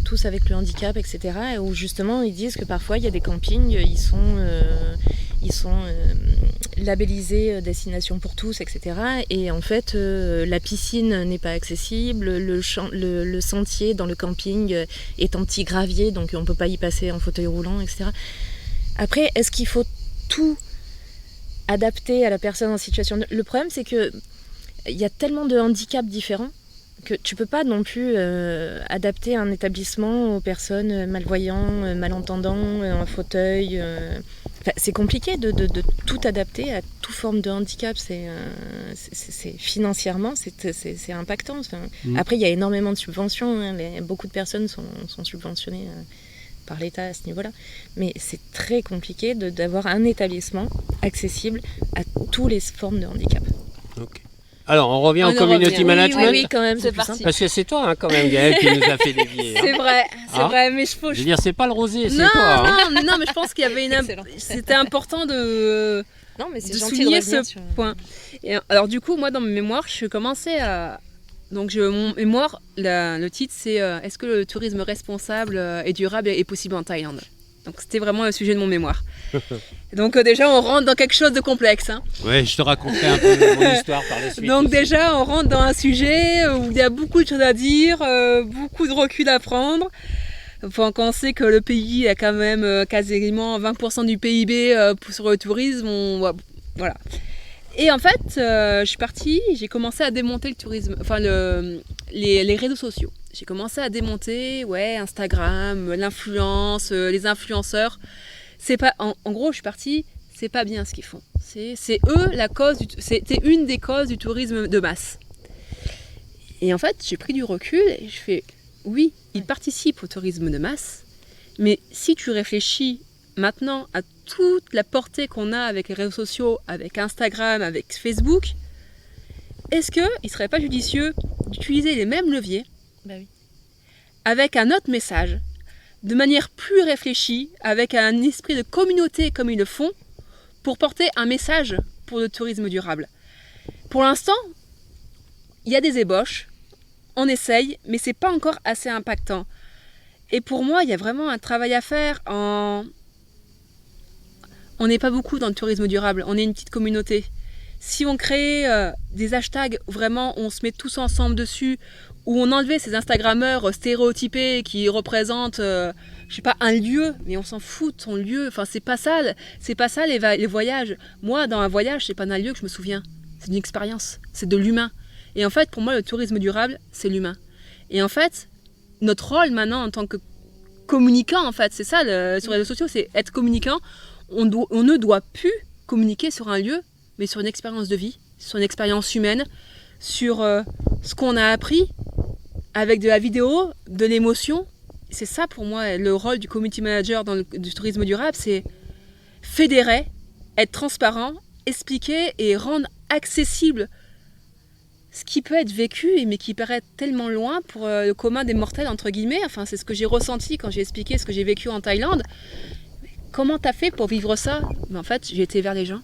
tous avec le handicap, etc. Où justement ils disent que parfois il y a des campings, ils sont labellisés destination pour tous, etc. Et en fait la piscine n'est pas accessible, le sentier dans le camping est en petit gravier, donc on ne peut pas y passer en fauteuil roulant, etc. Après, est-ce qu'il faut tout adapté à la personne en situation de... Le problème, c'est que il y a tellement de handicaps différents que tu peux pas non plus adapter un établissement aux personnes malvoyantes, malentendants, en fauteuil. Enfin, c'est compliqué de tout adapter à toute forme de handicap. C'est financièrement, c'est impactant. Enfin, après, il y a énormément de subventions. Hein. Beaucoup de personnes sont subventionnées par l'État à ce niveau-là. Mais c'est très compliqué d'avoir un établissement accessible à toutes les formes de handicap. Okay. Alors, on revient au community management. Oui, quand même, c'est parti. Parce que c'est toi, hein, quand même, Gaëlle, qui nous a fait dévier. C'est vrai, mais je veux dire, c'est pas le rosé, c'est toi. Non, mais je pense qu'il y avait c'était important de souligner ce point. Et alors, du coup, moi, dans mes mémoires, je commençais à... Donc, mon mémoire, le titre, c'est est-ce que le tourisme responsable et durable est possible en Thaïlande? Donc, c'était vraiment le sujet de mon mémoire. Donc, déjà, on rentre dans quelque chose de complexe. Hein. Ouais, je te raconterai un peu mon histoire par la suite. Donc, déjà, on rentre dans un sujet où il y a beaucoup de choses à dire, beaucoup de recul à prendre. Enfin, quand on sait que le pays a quand même quasiment 20% du PIB sur le tourisme, voilà. Et en fait, je suis partie, j'ai commencé à démonter le tourisme, enfin les réseaux sociaux. J'ai commencé à démonter, Instagram, l'influence, les influenceurs. C'est pas, en gros, je suis partie, c'est pas bien ce qu'ils font. C'est eux la cause, c'était une des causes du tourisme de masse. Et en fait, j'ai pris du recul et je fais, oui, ils participent au tourisme de masse, mais si tu réfléchis maintenant à toute la portée qu'on a avec les réseaux sociaux, avec Instagram, avec Facebook, est-ce qu'il ne serait pas judicieux d'utiliser les mêmes leviers avec un autre message, de manière plus réfléchie, avec un esprit de communauté comme ils le font, pour porter un message pour le tourisme durable? Pour l'instant, il y a des ébauches, on essaye, mais ce n'est pas encore assez impactant. Et pour moi, il y a vraiment un travail à faire On n'est pas beaucoup dans le tourisme durable, on est une petite communauté. Si on crée des hashtags où vraiment on se met tous ensemble dessus, où on enlevait ces Instagrammeurs stéréotypés qui représentent, un lieu, mais on s'en fout de son lieu. Enfin, c'est pas ça les voyages. Moi, dans un voyage, c'est pas d'un lieu que je me souviens. C'est une expérience, c'est de l'humain. Et en fait, pour moi, le tourisme durable, c'est l'humain. Et en fait, notre rôle maintenant en tant que communicant, en fait, c'est ça sur les réseaux sociaux, c'est être communicant. On ne doit plus communiquer sur un lieu, mais sur une expérience de vie, sur une expérience humaine, sur ce qu'on a appris avec de la vidéo, de l'émotion. C'est ça pour moi le rôle du community manager du tourisme durable, c'est fédérer, être transparent, expliquer et rendre accessible ce qui peut être vécu, mais qui paraît tellement loin pour le commun des mortels, entre guillemets. Enfin, c'est ce que j'ai ressenti quand j'ai expliqué ce que j'ai vécu en Thaïlande. Comment t'as fait pour vivre ça? Mais en fait, j'ai été vers les gens.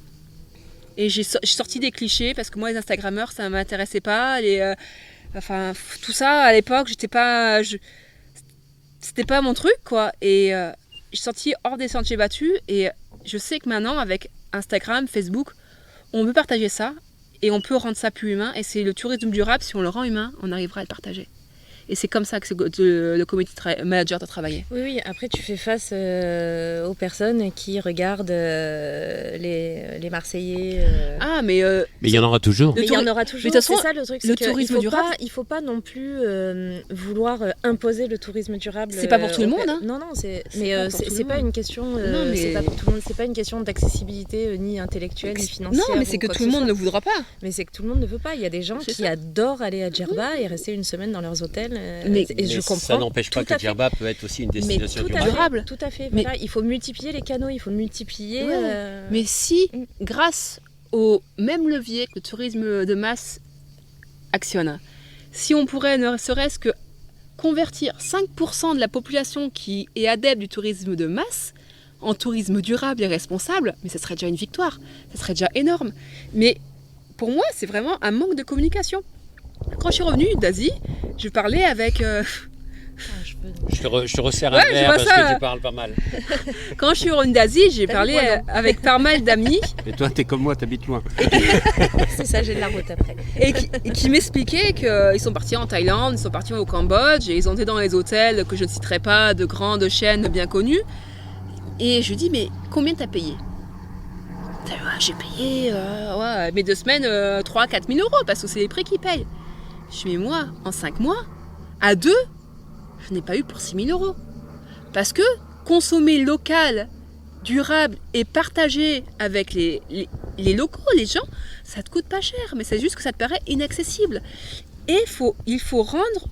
Et j'ai sorti des clichés, parce que moi, les Instagrammeurs, ça ne m'intéressait pas. Tout ça, à l'époque, c'était pas mon truc, quoi. Et j'ai sorti hors des sentiers battus. Et je sais que maintenant, avec Instagram, Facebook, on peut partager ça. Et on peut rendre ça plus humain. Et c'est le tourisme durable, si on le rend humain, on arrivera à le partager. Et c'est comme ça que le community manager doit travailler. Oui, après tu fais face aux personnes qui regardent les Marseillais. Mais il y en aura toujours. Mais il y en aura toujours. Mais de toute façon, c'est ça le truc. le tourisme durable. Il ne faut pas non plus vouloir imposer le tourisme durable. C'est pas pour tout le monde. Hein. Non, c'est pas une question. Non, mais... c'est pas pour tout le monde. C'est pas une question d'accessibilité ni intellectuelle ni financière. Non, mais c'est que tout le monde ne voudra pas. Mais c'est que tout le monde ne veut pas. Il y a des gens qui adorent aller à Djerba et rester une semaine dans leurs hôtels. Mais je comprends. Ça n'empêche pas que Djerba peut être aussi une destination durable. Tout à fait. Voilà, il faut multiplier les canaux, il faut multiplier. Mais si, grâce au même levier que le tourisme de masse actionne, si on pourrait ne serait-ce que convertir 5% de la population qui est adepte du tourisme de masse en tourisme durable et responsable, mais ce serait déjà une victoire, ça serait déjà énorme. Mais pour moi, c'est vraiment un manque de communication. Quand je suis revenue d'Asie, je parlais avec... Je te resserre un verre parce que tu parles pas mal. Quand je suis revenue d'Asie, j'ai parlé avec pas mal d'amis. Et toi, t'es comme moi, t'habites loin. C'est ça, j'ai de la route après. Et qui m'expliquaient qu'ils sont partis en Thaïlande, ils sont partis au Cambodge, et ils ont été dans les hôtels que je ne citerai pas, de grandes chaînes bien connues. Et je lui dis, mais combien t'as payé ? J'ai payé mes 2 semaines 3-4 000 euros parce que c'est les prix qu'ils payent. Je dis, mais moi, en 5 mois, à 2, je n'ai pas eu pour 6 000 euros. Parce que consommer local, durable et partagé avec les locaux, les gens, ça te coûte pas cher, mais c'est juste que ça te paraît inaccessible. Et il faut rendre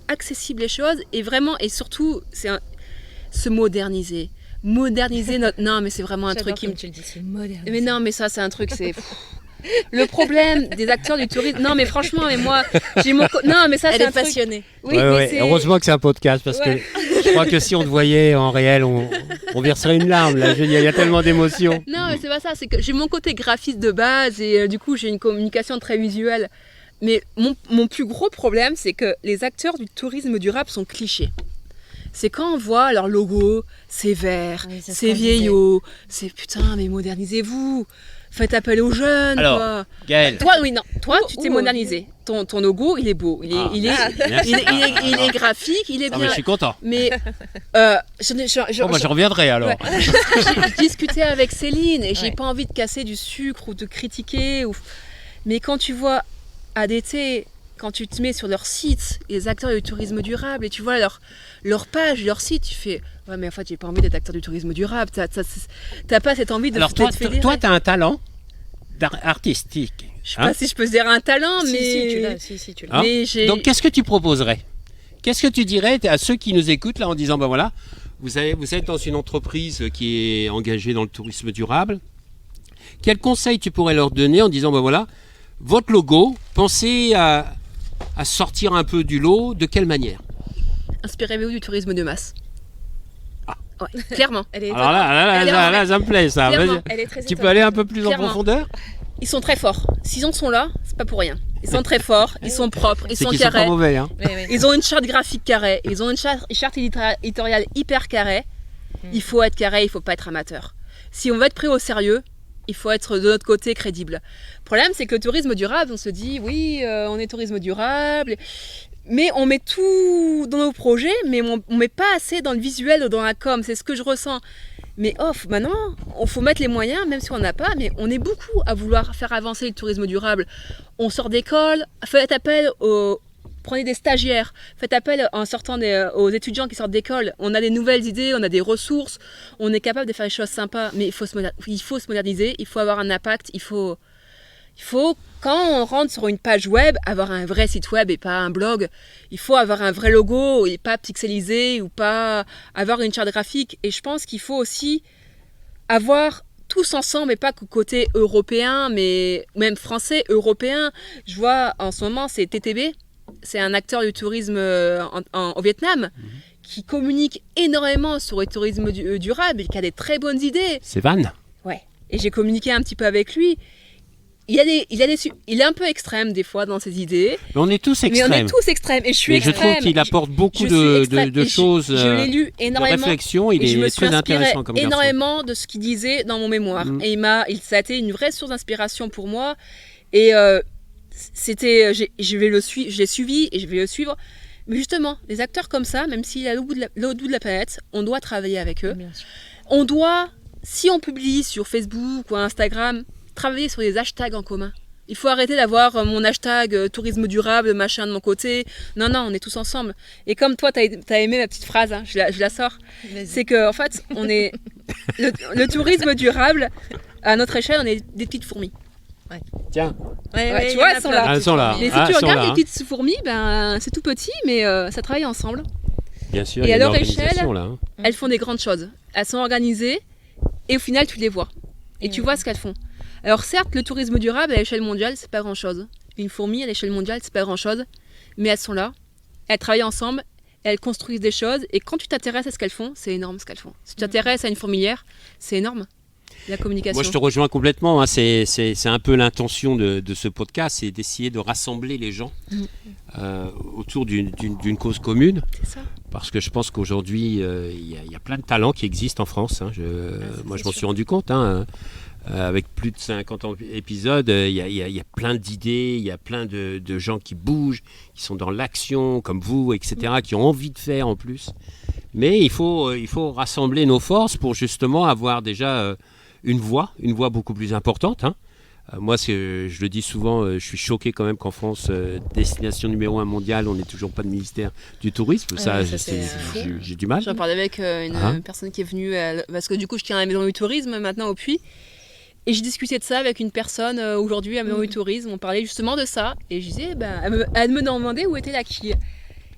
accessibles les choses et vraiment, et surtout, se moderniser. Moderniser notre... Non, mais c'est vraiment un truc qui me... tu le dis, c'est moderniser. Mais non, mais ça, c'est un truc, c'est... Le problème des acteurs du tourisme... Non, mais franchement, mais moi, j'ai mon... Non, mais ça, Elle c'est est un truc... passionnée. Oui, ouais. c'est... Heureusement que c'est un podcast parce que je crois que si on te voyait en réel, on verserait une larme. Là, il y a tellement d'émotions. Non, mais c'est pas ça. C'est que j'ai mon côté graphiste de base et du coup, j'ai une communication très visuelle. Mais mon plus gros problème, c'est que les acteurs du tourisme durable sont clichés. C'est quand on voit leur logo, c'est vert, oui, c'est vieillot, c'est putain, mais modernisez-vous, faites appel aux jeunes. Alors, quoi. Gaëlle. Toi, tu t'es modernisé. Ton logo, il est beau, il est graphique, il est bien. Mais je suis content. Mais je reviendrai alors. Ouais. J'ai discuté avec Céline et j'ai pas envie de casser du sucre ou de critiquer. Mais quand tu vois ADT, quand tu te mets sur leur site, les acteurs du tourisme durable, et tu vois leur page, leur site, tu fais ouais, mais en fait, j'ai pas envie d'être acteur du tourisme durable. T'as pas cette envie de alors, d'être fédéré. Toi, t'as un talent artistique. Je sais pas si je peux se dire un talent, mais. Si, tu l'as. Si, tu l'as. Hein, Mais donc, qu'est-ce que tu proposerais ? Qu'est-ce que tu dirais à ceux qui nous écoutent là en disant ben voilà, vous êtes dans une entreprise qui est engagée dans le tourisme durable. Quel conseil tu pourrais leur donner en disant ben voilà, votre logo, pensez à sortir un peu du lot, de quelle manière ? Inspirez-vous du tourisme de masse. Ah. Ouais, clairement. Alors là, ça me plaît ça. Clairement. Elle est très Tu peux aller un peu plus Clairement. en profondeur ? Ils sont très forts. S'ils en sont là, c'est pas pour rien. Ils sont très forts, ils sont propres, ils C'est sont qu'ils sont pas carrés. mauvais. Hein. Oui. Ils ont une charte graphique carrée, ils ont une charte éditoriale hyper carrée. Il faut être carré, il faut pas être amateur. Si on veut être pris au sérieux, il faut être de notre côté crédible. Le problème, c'est que le tourisme durable, on se dit oui, on est tourisme durable, mais on met tout dans nos projets, mais on met pas assez dans le visuel ou dans la com. C'est ce que je ressens. Mais maintenant, il faut mettre les moyens, même si on n'a pas, mais on est beaucoup à vouloir faire avancer le tourisme durable. On sort d'école, faites appel prenez des stagiaires, faites appel en sortant aux étudiants qui sortent d'école. On a des nouvelles idées, on a des ressources, on est capable de faire des choses sympas, mais il faut se moderniser, il faut avoir un impact, il faut, quand on rentre sur une page web, avoir un vrai site web et pas un blog. Il faut avoir un vrai logo et pas pixelisé ou pas avoir une charte graphique. Et je pense qu'il faut aussi avoir tous ensemble, et pas qu'au côté européen, mais même français, européen. Je vois en ce moment, c'est TTB, c'est un acteur du tourisme au Vietnam qui communique énormément sur le tourisme durable et qui a des très bonnes idées. C'est Van ? Ouais. Et j'ai communiqué un petit peu avec lui. Il est un peu extrême des fois dans ses idées. Mais on est tous extrêmes. Mais on est tous extrêmes. Et je suis mais extrême. je trouve qu'il apporte beaucoup de choses, je l'ai lu énormément. de réflexion. Il est très intéressant comme garçon. Énormément de ce qu'il disait dans mon mémoire. Et ça a été une vraie source d'inspiration pour moi. Et je l'ai suivi et je vais le suivre. Mais justement, les acteurs comme ça, même s'il est à l'autre bout de la planète, on doit travailler avec eux. Bien sûr. On doit, si on publie sur Facebook ou Instagram, travailler sur des hashtags en commun. Il faut arrêter d'avoir mon hashtag tourisme durable, machin de mon côté. Non, on est tous ensemble. Et comme toi, t'as aimé ma petite phrase, hein, je la sors. Vas-y. C'est qu'en fait, on est le tourisme durable, à notre échelle, on est des petites fourmis. Tiens, Ouais, tu vois, elles sont là. elles sont là. Et si Ah, tu elles sont regardes là, les petites fourmis, ben, c'est tout petit, mais ça travaille ensemble. bien sûr. Et il y a à une leur organisation, échelle, là. Hein. Elles font des grandes choses. Elles sont organisées et au final, tu les vois. Et tu vois ce qu'elles font. Alors certes, le tourisme durable à l'échelle mondiale, c'est pas grand-chose. Une fourmi à l'échelle mondiale, c'est pas grand-chose. Mais elles sont là, elles travaillent ensemble, elles construisent des choses. Et quand tu t'intéresses à ce qu'elles font, c'est énorme ce qu'elles font. Si tu t'intéresses à une fourmilière, c'est énorme. La communication. Moi, je te rejoins complètement. Hein. C'est un peu l'intention de ce podcast, c'est d'essayer de rassembler les gens autour d'une cause commune. C'est ça. Parce que je pense qu'aujourd'hui, il y a plein de talents qui existent en France. Hein. Moi, je m'en suis rendu compte. Hein. Avec plus de 50 épisodes, il y a plein d'idées, il y a plein de gens qui bougent, qui sont dans l'action, comme vous, etc., qui ont envie de faire en plus. Mais il faut rassembler nos forces pour justement avoir déjà une voix beaucoup plus importante. Hein. Moi, je le dis souvent, je suis choqué quand même qu'en France, destination numéro 1 mondiale, on n'ait toujours pas de ministère du tourisme. Ça, j'ai du mal. J'en parlais avec une personne qui est venue, parce que du coup, je tiens à la maison du tourisme maintenant au Puy. Et j'ai discuté de ça avec une personne aujourd'hui à la maison du tourisme. On parlait justement de ça. Et je disais, elle me demandait où était la quille.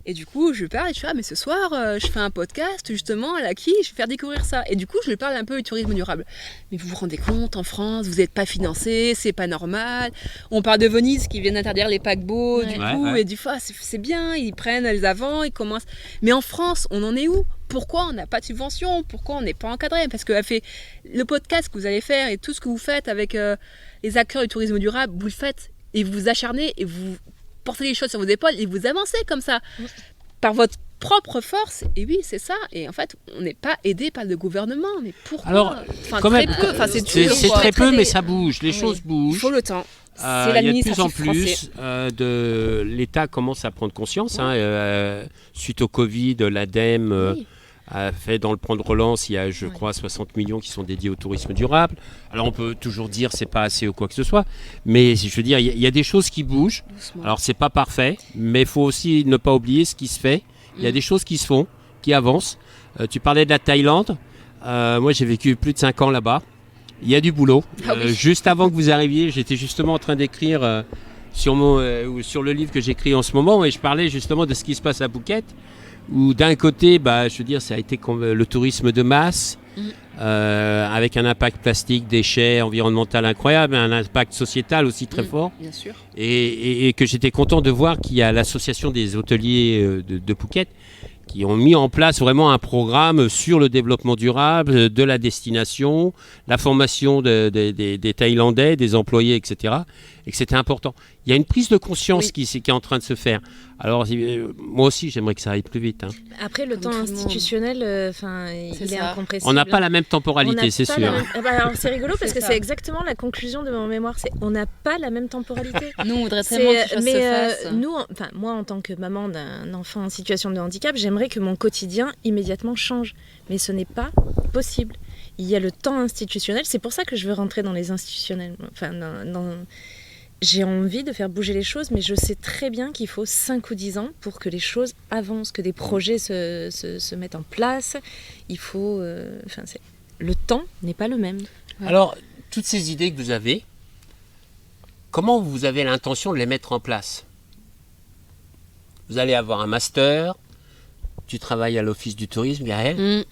Et du coup, je lui parle et je fais, mais ce soir, je fais un podcast justement à la quille, je vais faire découvrir ça. Et du coup, je lui parle un peu du tourisme durable. Mais vous vous rendez compte, en France, vous n'êtes pas financé, c'est pas normal. On parle de Venise qui vient d'interdire les paquebots, du coup, et du coup, c'est bien, ils prennent les avants, ils commencent. Mais en France, on en est où ? Pourquoi on n'a pas de subvention ? Pourquoi on n'est pas encadré ? Parce que le podcast que vous allez faire et tout ce que vous faites avec les acteurs du tourisme durable, vous le faites et vous vous acharnez et vous portez les choses sur vos épaules et vous avancez comme ça, par votre propre force. Et oui, c'est ça. Et en fait, on n'est pas aidé par le gouvernement. Mais pourquoi ? Alors, quand même, très peu. C'est très peu, mais ça bouge. Les choses bougent. Il faut le temps. Il y a de plus en plus l'État commence à prendre conscience. Hein, suite au Covid, l'ADEME a fait dans le plan de relance, il y a, je crois, 60 millions qui sont dédiés au tourisme durable. Alors on peut toujours dire c'est pas assez ou quoi que ce soit, mais je veux dire, il y a des choses qui bougent. Doucement. Alors c'est pas parfait, mais il faut aussi ne pas oublier ce qui se fait. Il y a des choses qui se font, qui avancent. Tu parlais de la Thaïlande. Moi j'ai vécu plus de 5 ans là-bas. Il y a du boulot. Juste avant que vous arriviez, j'étais justement en train d'écrire sur le livre que j'écris en ce moment, et je parlais justement de ce qui se passe à Phuket, où d'un côté, je veux dire, ça a été le tourisme de masse, avec un impact plastique, déchets, environnemental incroyable, un impact sociétal aussi très fort. Bien sûr. Et que j'étais content de voir qu'il y a l'association des hôteliers de Phuket qui ont mis en place vraiment un programme sur le développement durable de la destination, la formation des Thaïlandais, des employés, etc. Et que c'était important. Il y a une prise de conscience qui est en train de se faire. Alors, moi aussi, j'aimerais que ça aille plus vite. Hein. Après, le temps institutionnel, il est incompressible. On n'a pas la même temporalité, c'est sûr. Alors, c'est rigolo parce que c'est exactement la conclusion de mon mémoire. On n'a pas la même temporalité. Nous, on voudrait tellement que ça se fasse. Moi, en tant que maman d'un enfant en situation de handicap, j'aimerais que mon quotidien immédiatement change. Mais ce n'est pas possible. Il y a le temps institutionnel. C'est pour ça que je veux rentrer dans les institutionnels. J'ai envie de faire bouger les choses, mais je sais très bien qu'il faut 5 ou 10 ans pour que les choses avancent, que des projets se mettent en place. Il faut... le temps n'est pas le même. Ouais. Alors, toutes ces idées que vous avez, comment vous avez l'intention de les mettre en place ? Vous allez avoir un master, tu travailles à l'Office du tourisme, Gaëlle.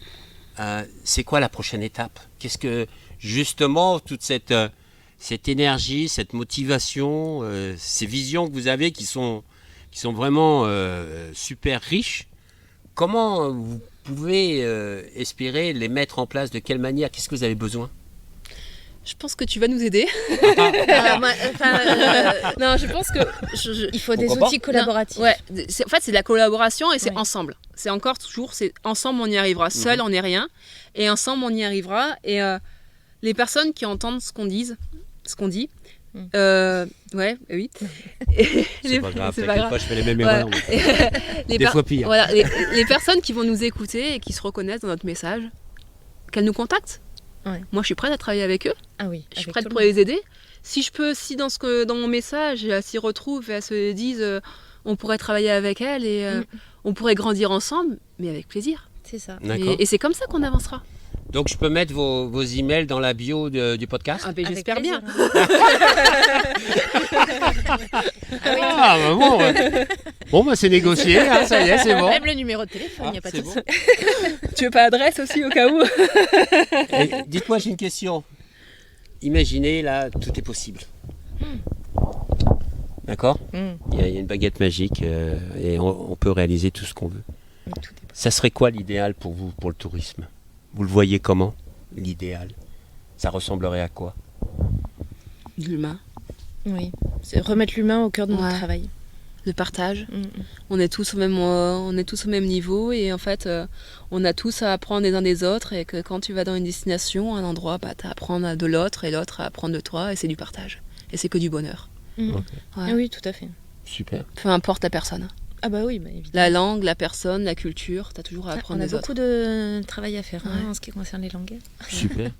C'est quoi la prochaine étape ? Qu'est-ce que, justement, toute cette énergie, cette motivation, ces visions que vous avez qui sont vraiment super riches, comment vous pouvez espérer les mettre en place ? De quelle manière ? Qu'est-ce que vous avez besoin ? Je pense que tu vas nous aider. Non, je pense que... Il faut des outils collaboratifs. En fait, c'est de la collaboration et c'est ensemble. C'est encore toujours, c'est ensemble on y arrivera. Seul on n'est rien. Et ensemble on y arrivera. Et les personnes qui entendent ce qu'on dit, oui. C'est pas grave, t'inquiète pas, je fais les mêmes erreurs. Des fois pire. Voilà, les personnes qui vont nous écouter et qui se reconnaissent dans notre message, qu'elles nous contactent. Ouais. Moi, je suis prête à travailler avec eux. Ah oui. Je suis avec prête tout pour le monde. les aider. Si je peux, si dans mon message, elles s'y retrouvent et elles se disent on pourrait travailler avec elles et on pourrait grandir ensemble, mais avec plaisir. C'est ça. D'accord. Et c'est comme ça qu'on avancera. Donc je peux mettre vos emails dans la bio du podcast. Ah, ben, Avec j'espère bien. plaisir. Ah, bah bon, ouais. Bon, bah c'est négocié, hein, ça y est, c'est bon. Même le numéro de téléphone, il n'y a pas de c'est souci. bon. Tu veux pas l'adresse aussi au cas où? Et dites-moi, j'ai une question. Imaginez, là, tout est possible. D'accord? Il y a une baguette magique et on peut réaliser tout ce qu'on veut. Mais tout est possible. Ça serait quoi l'idéal pour vous, pour le tourisme? Vous le voyez comment, l'idéal? Ça ressemblerait à quoi? L'humain, Oui, c'est remettre l'humain au cœur de notre Ouais. travail. le partage. Mm. On est tous au même niveau et en fait, on a tous à apprendre les uns des autres et que quand tu vas dans une destination, un endroit, bah, tu as à apprendre de l'autre et l'autre à apprendre de toi et c'est du partage. Et c'est que du bonheur. Mm. Ok. Ouais. Ah oui, tout à fait. Super. Peu importe la personne. Ah bah oui, bah évidemment. La langue, la personne, la culture, tu as toujours à apprendre On a des autres. beaucoup de travail à faire hein, Ouais. en ce qui concerne les langues. Super.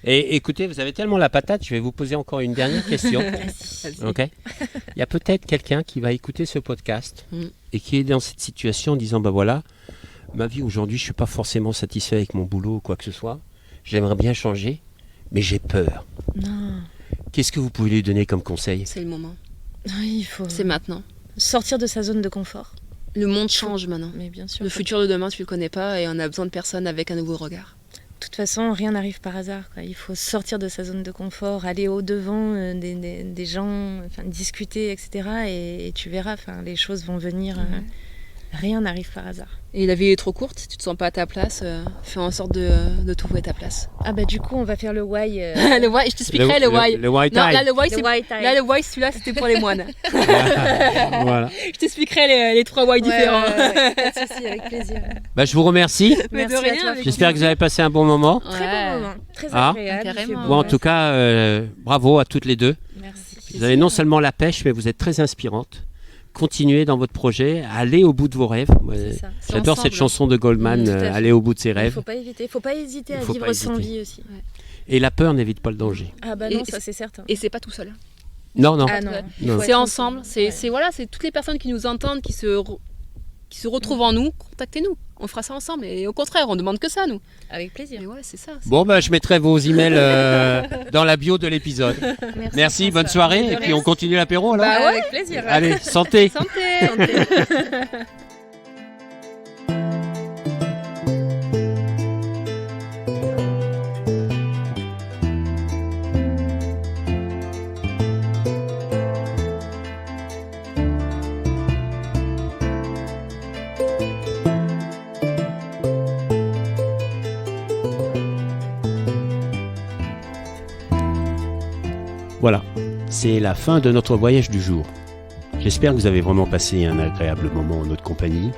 Et écoutez, vous avez tellement la patate, je vais vous poser encore une dernière question. Vas-y. Ok. Il y a peut-être quelqu'un qui va écouter ce podcast Mm. et qui est dans cette situation en disant bah voilà, ma vie aujourd'hui, je suis pas forcément satisfait avec mon boulot ou quoi que ce soit. J'aimerais bien changer, mais j'ai peur. Non, Qu'est-ce que vous pouvez lui donner comme conseil? C'est le moment. oui, il faut C'est maintenant. sortir de sa zone de confort. Le monde change maintenant. Mais bien sûr. Le futur de demain, tu le connais pas et on a besoin de personnes avec un nouveau regard. De toute façon, rien n'arrive par hasard, quoi. Il faut sortir de sa zone de confort, aller au-devant des gens, enfin, discuter, etc. Et tu verras, enfin, les choses vont venir. Rien n'arrive par hasard. Et la vie est trop courte, tu te sens pas à ta place, fais en sorte de trouver ta place. Ah bah du coup, on va faire le why. Le why, je t'expliquerai le why. Le white Non, tie. là le why, Le c'est why time. là le why, celui-là c'était pour les moines. Voilà. Je t'expliquerai les trois why différents. Ouais, pas de souci, avec plaisir. Bah, je vous remercie. Mais de Merci à rien, toi. avec J'espère que vous avez passé un bon moment. Très bon moment, très Ah. agréable. Carrément. Bon, en tout cas, bravo à toutes les deux. Merci. Vous avez non seulement la pêche, mais vous êtes très inspirantes. Continuez dans votre projet, allez au bout de vos rêves. C'est ça. C'est J'adore ensemble. cette chanson de Goldman, Tout à fait. allez au bout de ses Il rêves. faut pas éviter, faut pas hésiter à Il faut vivre pas sans hésiter. vie aussi. Et la peur n'évite pas le danger. Ah bah Et- non, ça c'est certain. Et c'est pas tout seul. Non, non. Ah non. Non. Faut C'est être ensemble, ensemble. c'est voilà, c'est toutes les personnes qui nous entendent, qui se retrouvent en nous, contactez-nous. On fera ça ensemble et au contraire, on demande que ça nous. Avec plaisir. Mais ouais, c'est ça. Bon, bah, je mettrai vos emails dans la bio de l'épisode. Merci, bonne François. soirée. Et puis on continue l'apéro alors. Bah ouais. Avec plaisir. Allez, santé. Santé. Voilà, c'est la fin de notre voyage du jour. J'espère que vous avez vraiment passé un agréable moment en notre compagnie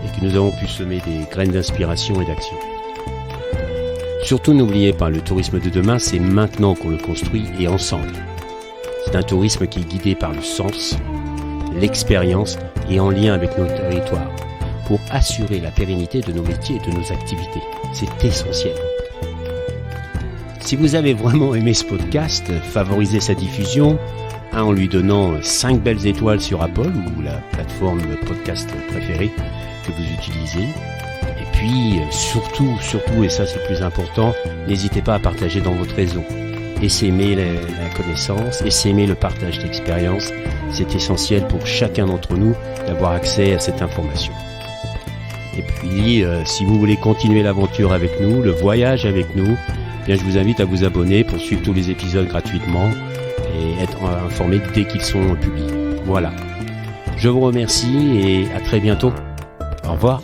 et que nous avons pu semer des graines d'inspiration et d'action. Surtout n'oubliez pas, le tourisme de demain, c'est maintenant qu'on le construit et ensemble. C'est un tourisme qui est guidé par le sens, l'expérience et en lien avec nos territoires pour assurer la pérennité de nos métiers et de nos activités. C'est essentiel. Si vous avez vraiment aimé ce podcast, favorisez sa diffusion en lui donnant 5 belles étoiles sur Apple ou la plateforme de podcast préférée que vous utilisez. Et puis, surtout, et ça c'est le plus important, n'hésitez pas à partager dans votre réseau. Essaimer la connaissance, essaimer le partage d'expérience. C'est essentiel pour chacun d'entre nous d'avoir accès à cette information. Et puis, si vous voulez continuer l'aventure avec nous, le voyage avec nous, bien, je vous invite à vous abonner pour suivre tous les épisodes gratuitement et être informé dès qu'ils sont publiés. Voilà. Je vous remercie et à très bientôt. Au revoir.